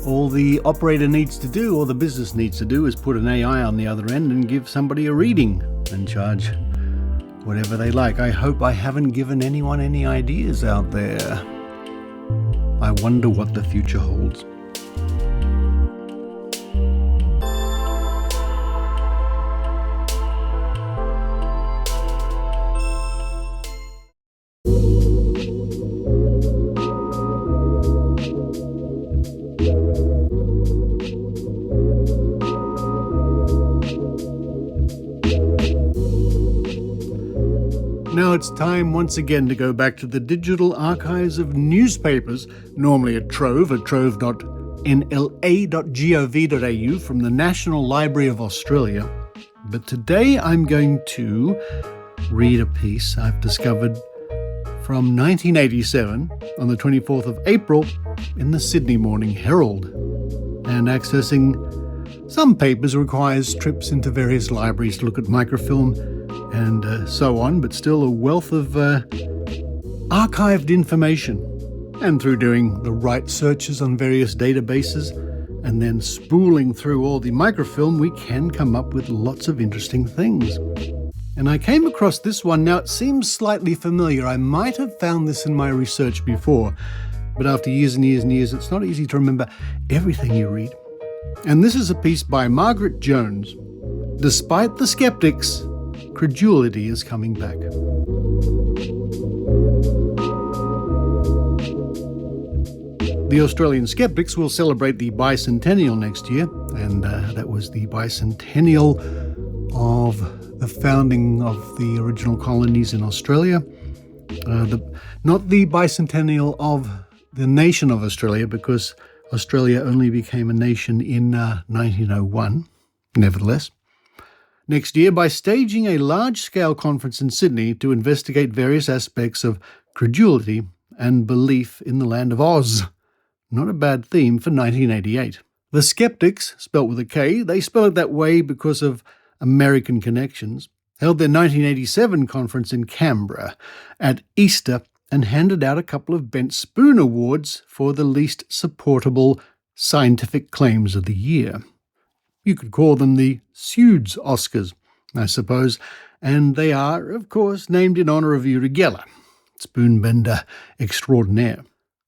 All the operator needs to do, or the business needs to do, is put an AI on the other end and give somebody a reading and charge whatever they like. I hope I haven't given anyone any ideas out there. I wonder what the future holds. Now it's time once again to go back to the digital archives of newspapers, normally at Trove, at trove.nla.gov.au from the National Library of Australia. But today I'm going to read a piece I've discovered from 1987 on the 24th of April in the Sydney Morning Herald. And accessing some papers requires trips into various libraries to look at microfilm and so on, but still a wealth of archived information. And through doing the right searches on various databases and then spooling through all the microfilm, we can come up with lots of interesting things. And I came across this one. Now, it seems slightly familiar. I might have found this in my research before, but after years and years and years, it's not easy to remember everything you read. And this is a piece by Margaret Jones. Despite the skeptics, credulity is coming back. The Australian Skeptics will celebrate the bicentennial next year, and that was the bicentennial of the founding of the original colonies in Australia. Not the bicentennial of the nation of Australia, because Australia only became a nation in 1901, nevertheless. Next year, by staging a large-scale conference in Sydney to investigate various aspects of credulity and belief in the land of Oz. Not a bad theme for 1988. The Skeptics, spelt with a K, they spell it that way because of American connections, held their 1987 conference in Canberra at Easter and handed out a couple of Bent Spoon Awards for the least supportable scientific claims of the year. You could call them the Pseuds Oscars, I suppose, and they are, of course, named in honour of Uri Geller, spoonbender extraordinaire.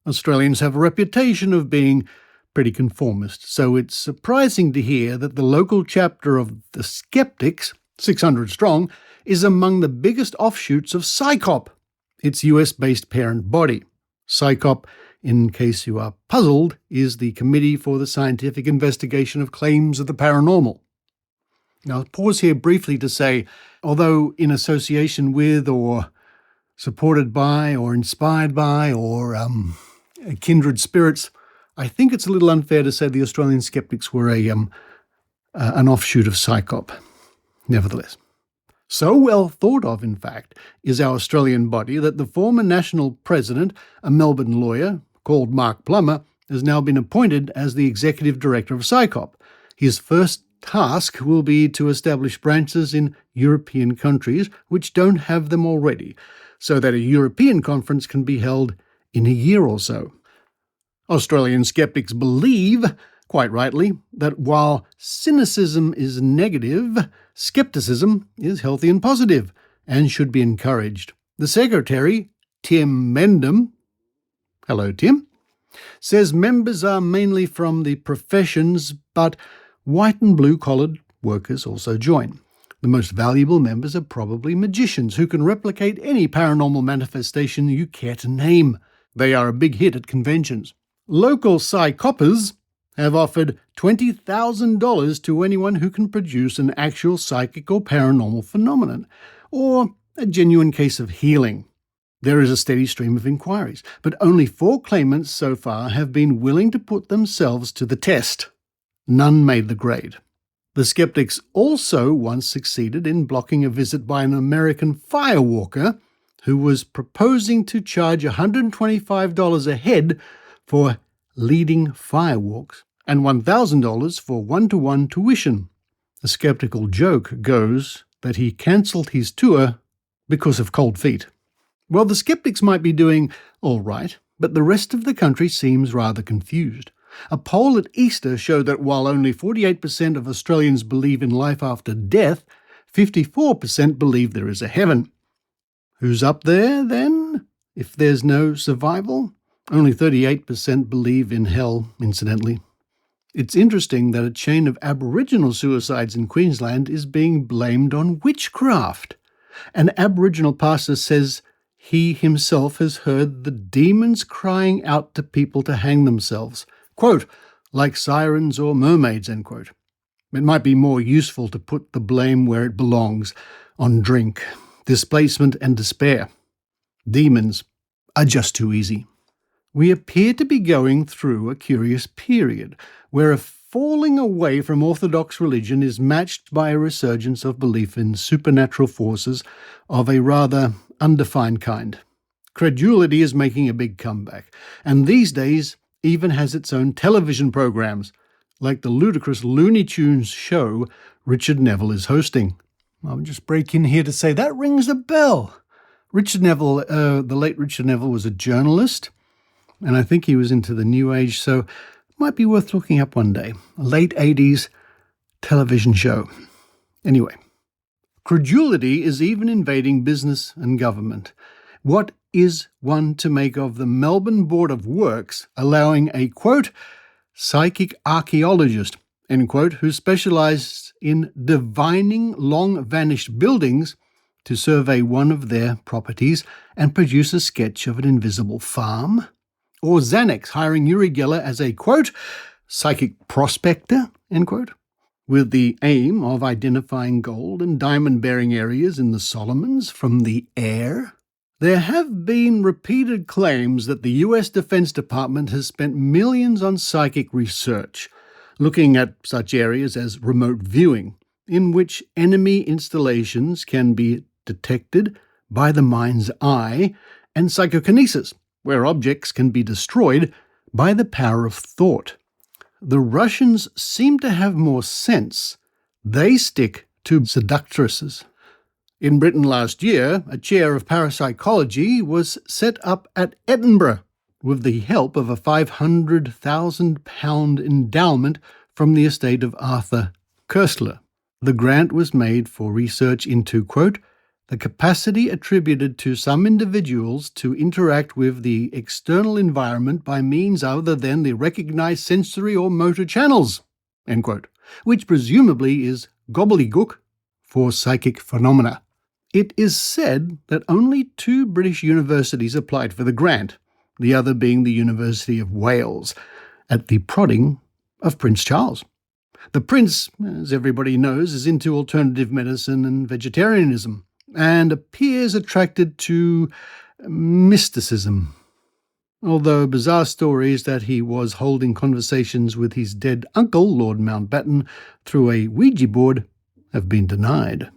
Australians have a reputation of being pretty conformist, so it's surprising to hear that the local chapter of the Skeptics, 600 strong, is among the biggest offshoots of SciCoP, its US-based parent body. SciCoP, in case you are puzzled, is the Committee for the Scientific Investigation of Claims of the Paranormal. Now, I'll pause here briefly to say, although in association with or supported by or inspired by or kindred spirits, I think it's a little unfair to say the Australian Skeptics were an offshoot of SciCoP, nevertheless. So well thought of, in fact, is our Australian body that the former national president, a Melbourne lawyer called Mark Plummer, has now been appointed as the executive director of SciCoP. His first task will be to establish branches in European countries which don't have them already, so that a European conference can be held in a year or so. Australian skeptics believe, quite rightly, that while cynicism is negative, skepticism is healthy and positive and should be encouraged. The secretary, Tim Mendham, hello Tim, says members are mainly from the professions, but white and blue-collared workers also join. The most valuable members are probably magicians who can replicate any paranormal manifestation you care to name. They are a big hit at conventions. Local SciCoppers have offered $20,000 to anyone who can produce an actual psychic or paranormal phenomenon, or a genuine case of healing. There is a steady stream of inquiries, but only 4 claimants so far have been willing to put themselves to the test. None made the grade. The skeptics also once succeeded in blocking a visit by an American firewalker who was proposing to charge $125 a head for leading firewalks and $1,000 for one-to-one tuition. A skeptical joke goes that he cancelled his tour because of cold feet. Well, the skeptics might be doing all right, but the rest of the country seems rather confused. A poll at Easter showed that while only 48% of Australians believe in life after death, 54% believe there is a heaven. Who's up there, then, if there's no survival? Only 38% believe in hell, incidentally. It's interesting that a chain of Aboriginal suicides in Queensland is being blamed on witchcraft. An Aboriginal pastor says he himself has heard the demons crying out to people to hang themselves, quote, like sirens or mermaids, end quote. It might be more useful to put the blame where it belongs, on drink, displacement and despair. Demons are just too easy. We appear to be going through a curious period where a falling away from orthodox religion is matched by a resurgence of belief in supernatural forces of a rather undefined kind. Credulity is making a big comeback, and these days even has its own television programs, like the ludicrous Looney Tunes show Richard Neville is hosting. I'll just break in here to say that rings a bell. Richard Neville, the late Richard Neville, was a journalist, and I think he was into the New Age, so it might be worth looking up one day. A late 80s television show. Anyway, Credulity is even invading business and government. What is one to make of the Melbourne Board of Works allowing a, quote, psychic archaeologist, end quote, who specialised in divining long-vanished buildings to survey one of their properties and produce a sketch of an invisible farm? Or Xanax hiring Uri Geller as a, quote, psychic prospector, end quote, with the aim of identifying gold and diamond-bearing areas in the Solomons from the air? There have been repeated claims that the US Defense Department has spent millions on psychic research, looking at such areas as remote viewing, in which enemy installations can be detected by the mind's eye, and psychokinesis, where objects can be destroyed by the power of thought. The Russians seem to have more sense. They stick to seductresses. In Britain last year, a chair of parapsychology was set up at Edinburgh with the help of a £500,000 endowment from the estate of Arthur Koestler. The grant was made for research into, quote, the capacity attributed to some individuals to interact with the external environment by means other than the recognized sensory or motor channels, end quote, which presumably is gobbledygook for psychic phenomena. It is said that only 2 British universities applied for the grant, the other being the University of Wales, at the prodding of Prince Charles. The Prince, as everybody knows, is into alternative medicine and vegetarianism, and appears attracted to mysticism. Although bizarre stories that he was holding conversations with his dead uncle, Lord Mountbatten, through a Ouija board have been denied.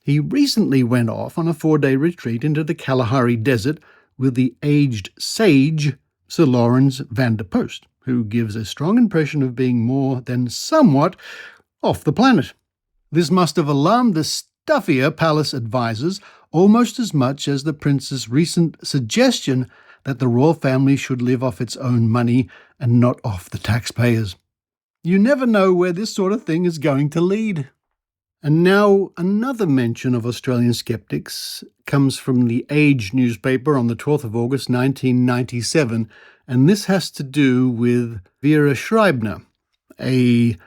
He recently went off on a 4-day retreat into the Kalahari Desert with the aged sage Sir Lawrence van der Post, who gives a strong impression of being more than somewhat off the planet. This must have alarmed the stuffier palace advisors almost as much as the prince's recent suggestion that the royal family should live off its own money and not off the taxpayers. You never know where this sort of thing is going to lead. And now another mention of Australian skeptics comes from the Age newspaper on the 12th of August 1997, and this has to do with Vera Schreibner, a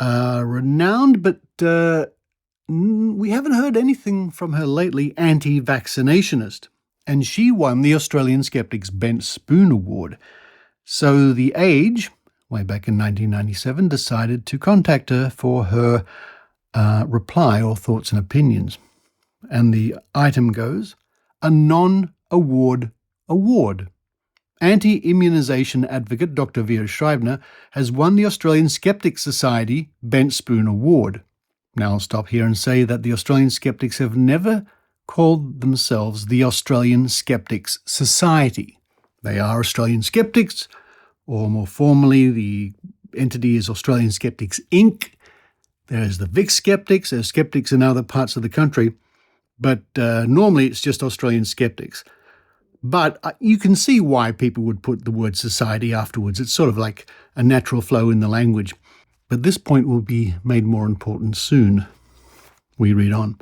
renowned but we haven't heard anything from her lately anti-vaccinationist, and she won the Australian Skeptics Bent Spoon Award. So the Age, way back in 1997, decided to contact her for her reply or thoughts and opinions. And the item goes, a non-award award. Anti-immunisation advocate Dr. Vera Schreibner has won the Australian Skeptics Society Bent Spoon Award. Now I'll stop here and say that the Australian Skeptics have never called themselves the Australian Skeptics Society. They are Australian Skeptics, or more formally, the entity is Australian Skeptics Inc. There's the Vic Skeptics, there's skeptics in other parts of the country, but normally it's just Australian Skeptics. But you can see why people would put the word society afterwards. It's sort of like a natural flow in the language. But this point will be made more important soon. We read on.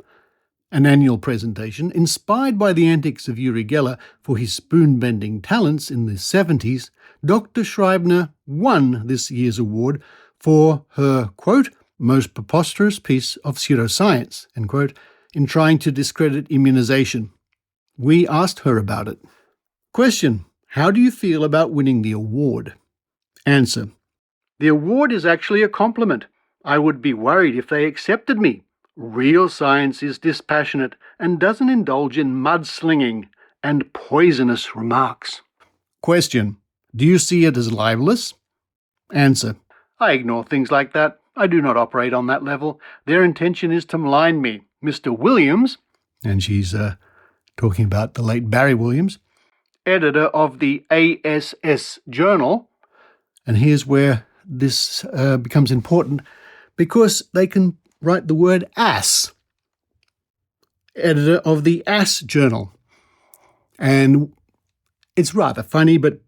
An annual presentation inspired by the antics of Uri Geller for his spoon-bending talents in the 70s, Dr. Schreibner won this year's award for her, quote, most preposterous piece of pseudoscience, end quote, in trying to discredit immunization. We asked her about it. Question: how do you feel about winning the award? Answer: the award is actually a compliment. I would be worried if they accepted me. Real science is dispassionate and doesn't indulge in mudslinging and poisonous remarks. Question: do you see it as libelous? Answer: I ignore things like that. I do not operate on that level. Their intention is to malign me. Mr. Williams, and she's talking about the late Barry Williams, editor of the ASS Journal, and here's where this becomes important, because they can write the word ass. Editor of the Ass Journal. And it's rather funny, but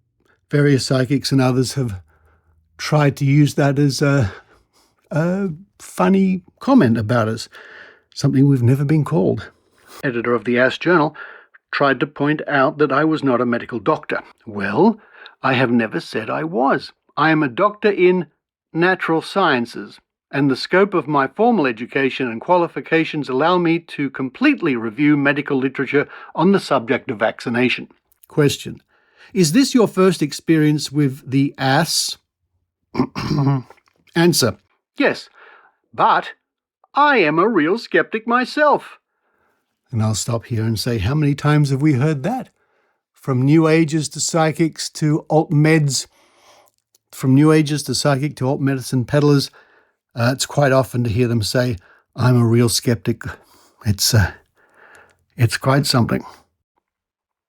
various psychics and others have tried to use that as a funny comment about us. something we've never been called. Editor of the Ass Journal tried to point out that I was not a medical doctor. Well, I have never said I was. I am a doctor in natural sciences, and the scope of my formal education and qualifications allow me to completely review medical literature on the subject of vaccination. Question: is this your first experience with the ass? Answer: yes, but I am a real skeptic myself. And I'll stop here and say, how many times have we heard that? From New Agers to psychics to alt-meds, from New Agers to psychic to alt-medicine peddlers, it's quite often to hear them say, I'm a real skeptic. It's quite something.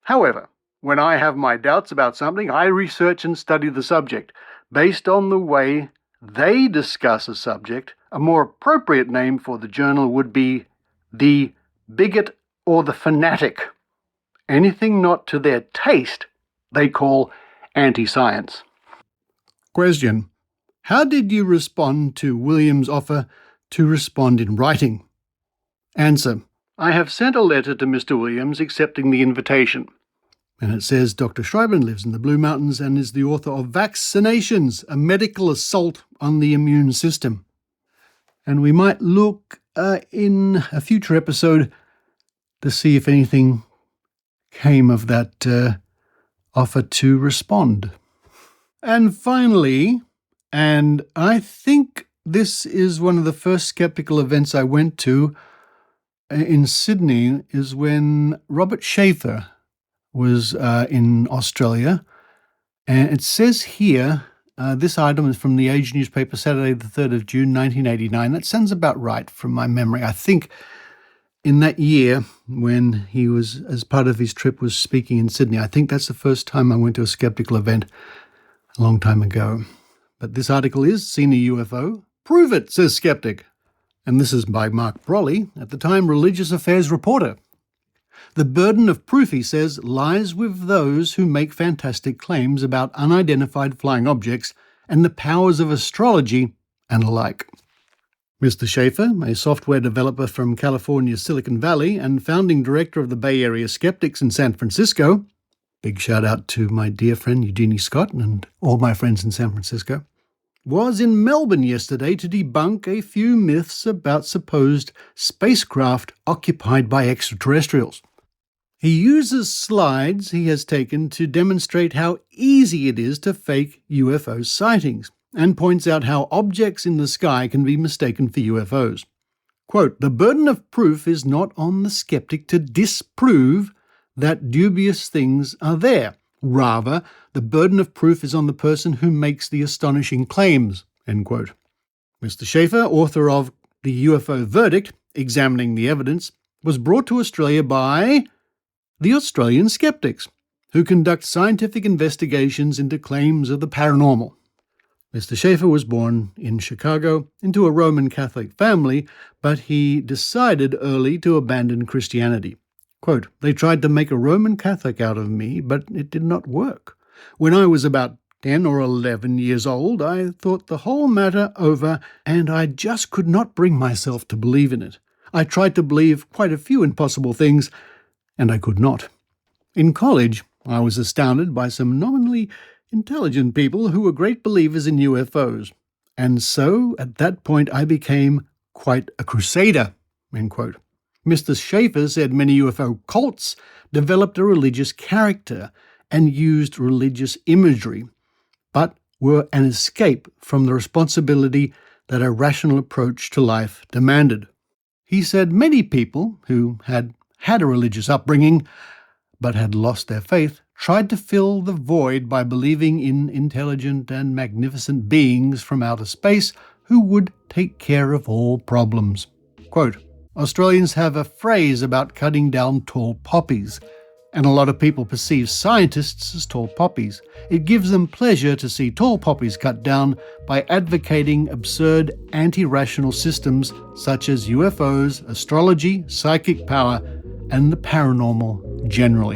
However, when I have my doubts about something, I research and study the subject. Based on the way they discuss a subject, a more appropriate name for the journal would be the bigot or the fanatic. Anything not to their taste, they call anti-science. Question: how did you respond to Williams' offer to respond in writing? Answer: I have sent a letter to Mr. Williams accepting the invitation. And it says Dr. Schreiben lives in the Blue Mountains and is the author of Vaccinations, a Medical Assault on the Immune System. And we might look in a future episode to see if anything came of that offer to respond. And finally, and I think this is one of the first skeptical events I went to in Sydney, is when Robert Schaefer was in Australia. And it says here, this item is from the Age newspaper, Saturday the 3rd of June, 1989. That sounds about right from my memory. I think in that year when he was, as part of his trip, was speaking in Sydney, I think that's the first time I went to a skeptical event a long time ago. But this article is, Seen a UFO? Prove it, says Skeptic. And this is by Mark Brolly, at the time religious affairs reporter. The burden of proof, he says, lies with those who make fantastic claims about unidentified flying objects and the powers of astrology and alike. Mr. Schaefer, a software developer from California's Silicon Valley and founding director of the Bay Area Skeptics in San Francisco, big shout out to my dear friend Eugenie Scott and all my friends in San Francisco, was in Melbourne yesterday to debunk a few myths about supposed spacecraft occupied by extraterrestrials. He uses slides he has taken to demonstrate how easy it is to fake UFO sightings, and points out how objects in the sky can be mistaken for UFOs. Quote, the burden of proof is not on the skeptic to disprove that dubious things are there. Rather, the burden of proof is on the person who makes the astonishing claims, end quote. Mr. Schaefer, author of The UFO Verdict, Examining the Evidence, was brought to Australia by the Australian Skeptics, who conduct scientific investigations into claims of the paranormal. Mr. Schaefer was born in Chicago into a Roman Catholic family, but he decided early to abandon Christianity. Quote, they tried to make a Roman Catholic out of me, but it did not work. When I was about 10 or 11 years old, I thought the whole matter over, and I just could not bring myself to believe in it. I tried to believe quite a few impossible things, and I could not. In college, I was astounded by some nominally intelligent people who were great believers in UFOs, and so at that point I became quite a crusader, end quote. Mr. Schaefer said many UFO cults developed a religious character and used religious imagery, but were an escape from the responsibility that a rational approach to life demanded. He said many people who had a religious upbringing but had lost their faith tried to fill the void by believing in intelligent and magnificent beings from outer space who would take care of all problems. Quote, Australians have a phrase about cutting down tall poppies, and a lot of people perceive scientists as tall poppies. It gives them pleasure to see tall poppies cut down by advocating absurd anti-rational systems such as UFOs, astrology, psychic power, and the paranormal generally.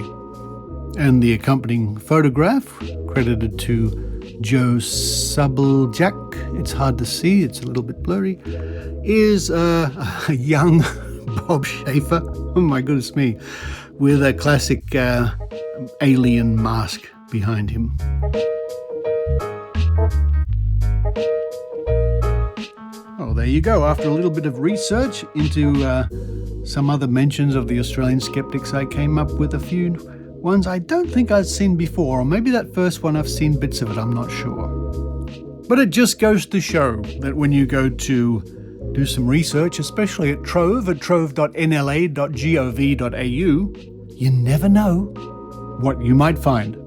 And the accompanying photograph, credited to Joe Subblejack, it's hard to see, it's a little bit blurry, is a young Bob Schaefer, oh my goodness me, with a classic alien mask behind him. Oh, there you go. After a little bit of research into some other mentions of the Australian Skeptics, I came up with a few ones I don't think I've seen before, or maybe that first one I've seen bits of it, I'm not sure. But it just goes to show that when you go to do some research, especially at Trove, at trove.nla.gov.au, you never know what you might find.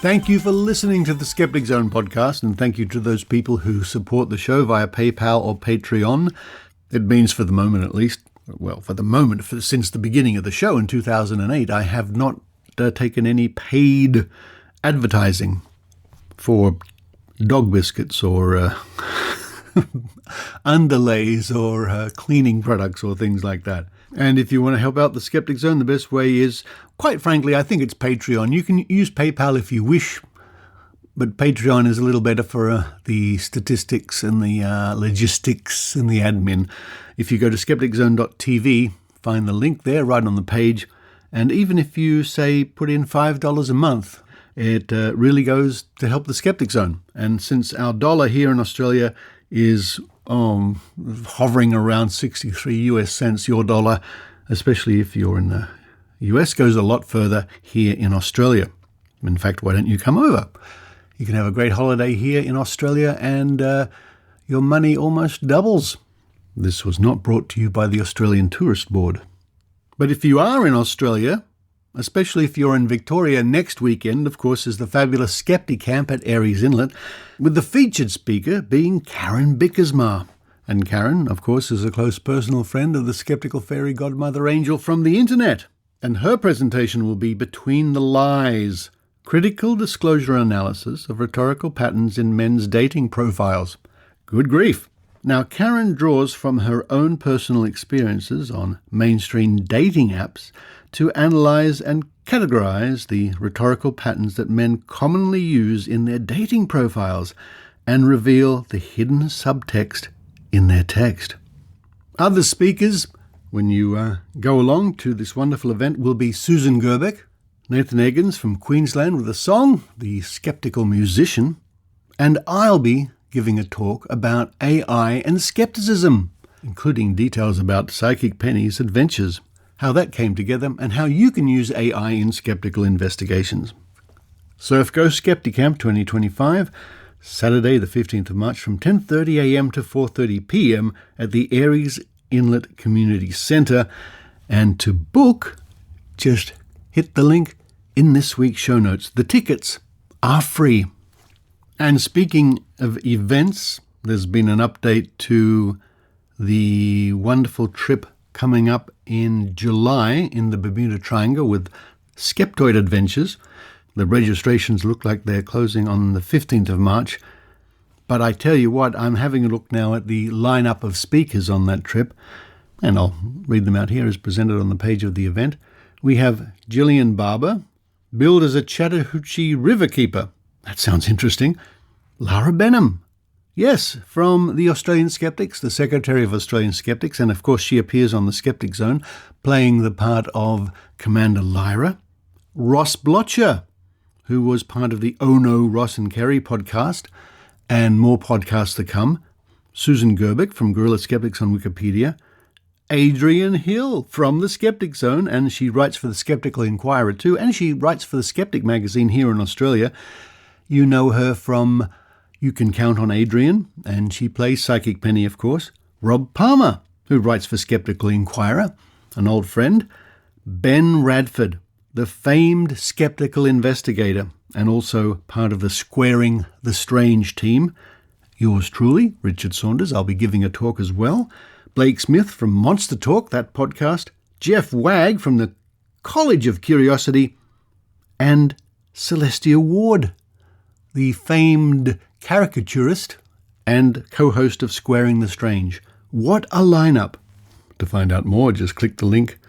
Thank you for listening to the Skeptic Zone podcast, and thank you to those people who support the show via PayPal or Patreon. It means, for the moment at least, well, for the moment, since the beginning of the show in 2008, I have not taken any paid advertising for dog biscuits or underlays or cleaning products or things like that. And if you want to help out the Skeptic Zone, the best way is, quite frankly, I think it's Patreon. You can use PayPal if you wish, but Patreon is a little better for the statistics and the logistics and the admin. If you go to skepticzone.tv, find the link there right on the page, and even if you, say, put in $5 a month, it really goes to help the Skeptic Zone. And since our dollar here in Australia is hovering around 63 US cents, your dollar, especially if you're in the US, goes a lot further here in Australia. In fact, why don't you come over? You can have a great holiday here in Australia and your money almost doubles. This was not brought to you by the Australian Tourist Board. But if you are in Australia, especially if you're in Victoria, next weekend, of course, is the fabulous Skepticamp at Aireys Inlet, with the featured speaker being Karen Bickersma. And Karen, of course, is a close personal friend of the skeptical fairy godmother angel from the internet. And her presentation will be Between the Lies, Critical Disclosure Analysis of Rhetorical Patterns in Men's Dating Profiles. Good grief. Now, Karen draws from her own personal experiences on mainstream dating apps to analyze and categorize the rhetorical patterns that men commonly use in their dating profiles and reveal the hidden subtext in their text. Other speakers, when you go along to this wonderful event, will be Susan Gerbeck, Nathan Eggins from Queensland with a song, The Skeptical Musician, and I'll be giving a talk about AI and skepticism, including details about Psychic Penny's adventures, how that came together, and how you can use AI in skeptical investigations. Surf Go Skepticamp 2025, Saturday the 15th of March from 10:30 a.m. to 4:30 p.m. at the Aireys Inlet Community Centre. And to book, just hit the link in this week's show notes. The tickets are free. And speaking of events, there's been an update to the wonderful trip coming up in July in the Bermuda Triangle with Skeptoid Adventures. The registrations look like they're closing on the 15th of March. But I tell you what, I'm having a look now at the lineup of speakers on that trip, and I'll read them out here as presented on the page of the event. We have Gillian Barber, billed as a Chattahoochee Riverkeeper. That sounds interesting. Lara Benham. Yes, from the Australian Skeptics, the Secretary of Australian Skeptics, and of course she appears on the Skeptic Zone, playing the part of Commander Lyra. Ross Blotcher, who was part of the Oh No, Ross and Kerry podcast, and more podcasts to come. Susan Gerbeck from Guerrilla Skeptics on Wikipedia. Adrienne Hill from the Skeptic Zone, and she writes for the Skeptical Inquirer too, and she writes for the Skeptic magazine here in Australia. You know her from You Can Count on Adrienne, and she plays Psychic Penny, of course. Rob Palmer, who writes for Skeptical Inquirer, an old friend. Ben Radford, the famed skeptical investigator, and also part of the Squaring the Strange team. Yours truly, Richard Saunders. I'll be giving a talk as well. Blake Smith from Monster Talk, that podcast. Jeff Wagg from the College of Curiosity. And Celestia Ward, the famed caricaturist and co-host of Squaring the Strange. What a lineup. To find out more, just click the link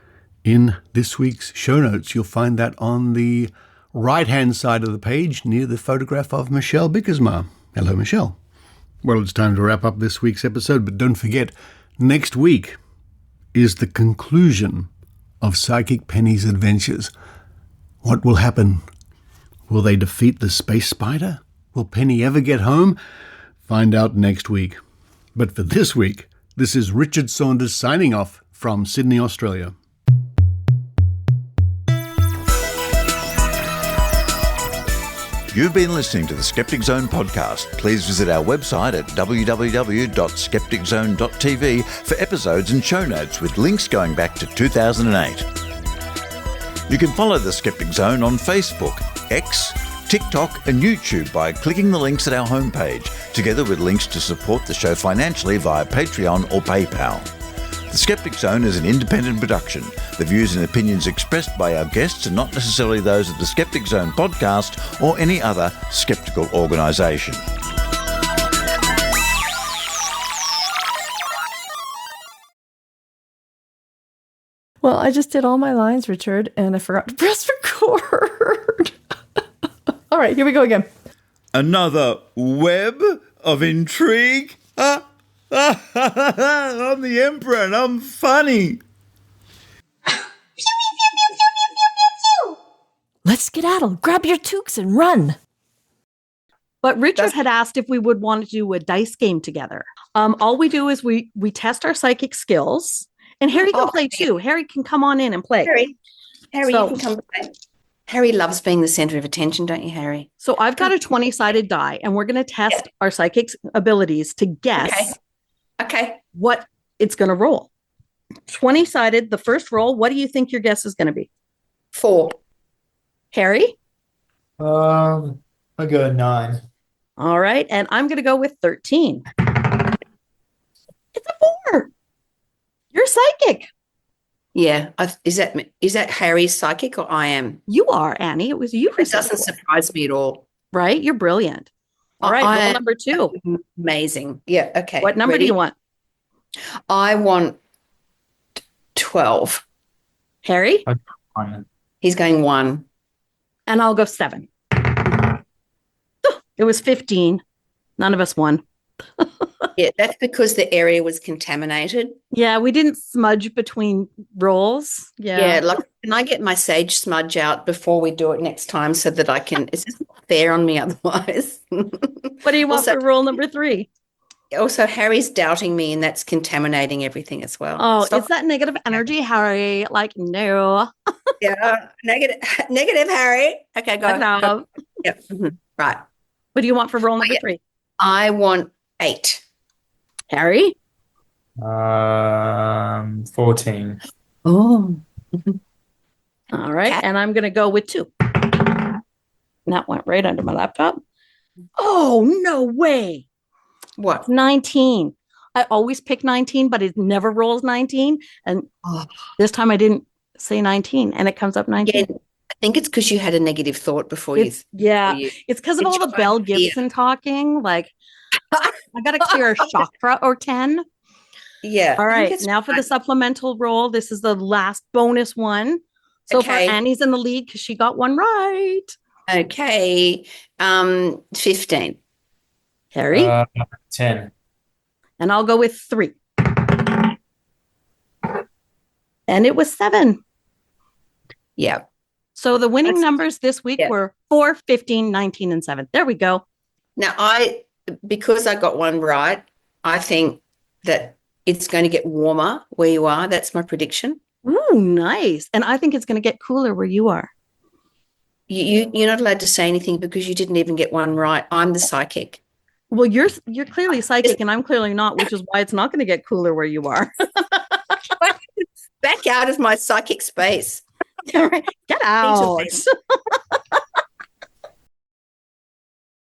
in this week's show notes. You'll find that on the right-hand side of the page near the photograph of Michelle Bickersma. Hello, Michelle. Well, it's time to wrap up this week's episode, but don't forget, next week is the conclusion of Psychic Penny's adventures. What will happen? Will they defeat the space spider? Will Penny ever get home? Find out next week. But for this week, this is Richard Saunders signing off from Sydney, Australia. You've been listening to the Skeptic Zone podcast. Please visit our website at www.skepticzone.tv for episodes and show notes with links going back to 2008. You can follow the Skeptic Zone on Facebook, X, TikTok and YouTube by clicking the links at our homepage, together with links to support the show financially via Patreon or PayPal. The Skeptic Zone is an independent production. The views and opinions expressed by our guests are not necessarily those of the Skeptic Zone podcast or any other skeptical organisation. Well, I just did all my lines, Richard, and I forgot to press record. All right, here we go again. Another web of intrigue? I'm the Emperor and I'm funny. Let's skedaddle. Grab your toques and run. But Richard had asked if we would want to do a dice game together. All we do is we test our psychic skills. And Harry can play too. Harry can come on in and play. Harry, you can come play. Harry loves being the center of attention, don't you, Harry? So I've got a 20-sided die, and we're going to test our psychic abilities to guess what it's going to roll. 20-sided, the first roll. What do you think your guess is going to be? 4. Harry? I'll go 9. All right, and I'm going to go with 13. It's a 4. You're psychic. Yeah. Is that Harry's psychic or I am? You are, Annie. It was you. It doesn't surprise me at all. Right? You're brilliant. All right, roll number 2. Amazing. Yeah, okay. What number do you want? I want 12. Harry? He's going 1. And I'll go 7. It was 15. None of us won. Yeah, that's because the area was contaminated. Yeah, we didn't smudge between rolls. Yeah, like, can I get my sage smudge out before we do it next time so that I can, it's just not fair on me otherwise. What do you want for roll number 3? Also, Harry's doubting me and that's contaminating everything as well. Oh, it's that negative energy, Harry. Like, no. Yeah, negative, Harry. Okay, go. Yep. Mm-hmm. Right. What do you want for roll number 3? I want 8. Harry? 14. Oh. All right. And I'm going to go with 2. And that went right under my laptop. Oh, no way. What? 19. I always pick 19, but it never rolls 19. And this time I didn't say 19 and it comes up 19. Yeah, I think it's because you had a negative thought before you. It's because of all the Belle Gibson talking. Like, I got to clear a chakra or 10. Yeah. All right. Now for the supplemental roll. This is the last bonus one. So far, Annie's in the lead because she got one right. Okay. 15. Harry? 10. And I'll go with 3. And it was 7. Yeah. So the winning numbers this week were 4, 15, 19, and 7. There we go. Now, because I got one right, I think that it's going to get warmer where you are. That's my prediction. Ooh, nice. And I think it's going to get cooler where you are. You're not allowed to say anything because you didn't even get one right. I'm the psychic. Well, you're clearly psychic and I'm clearly not, which is why it's not going to get cooler where you are. Back out of my psychic space. Get out.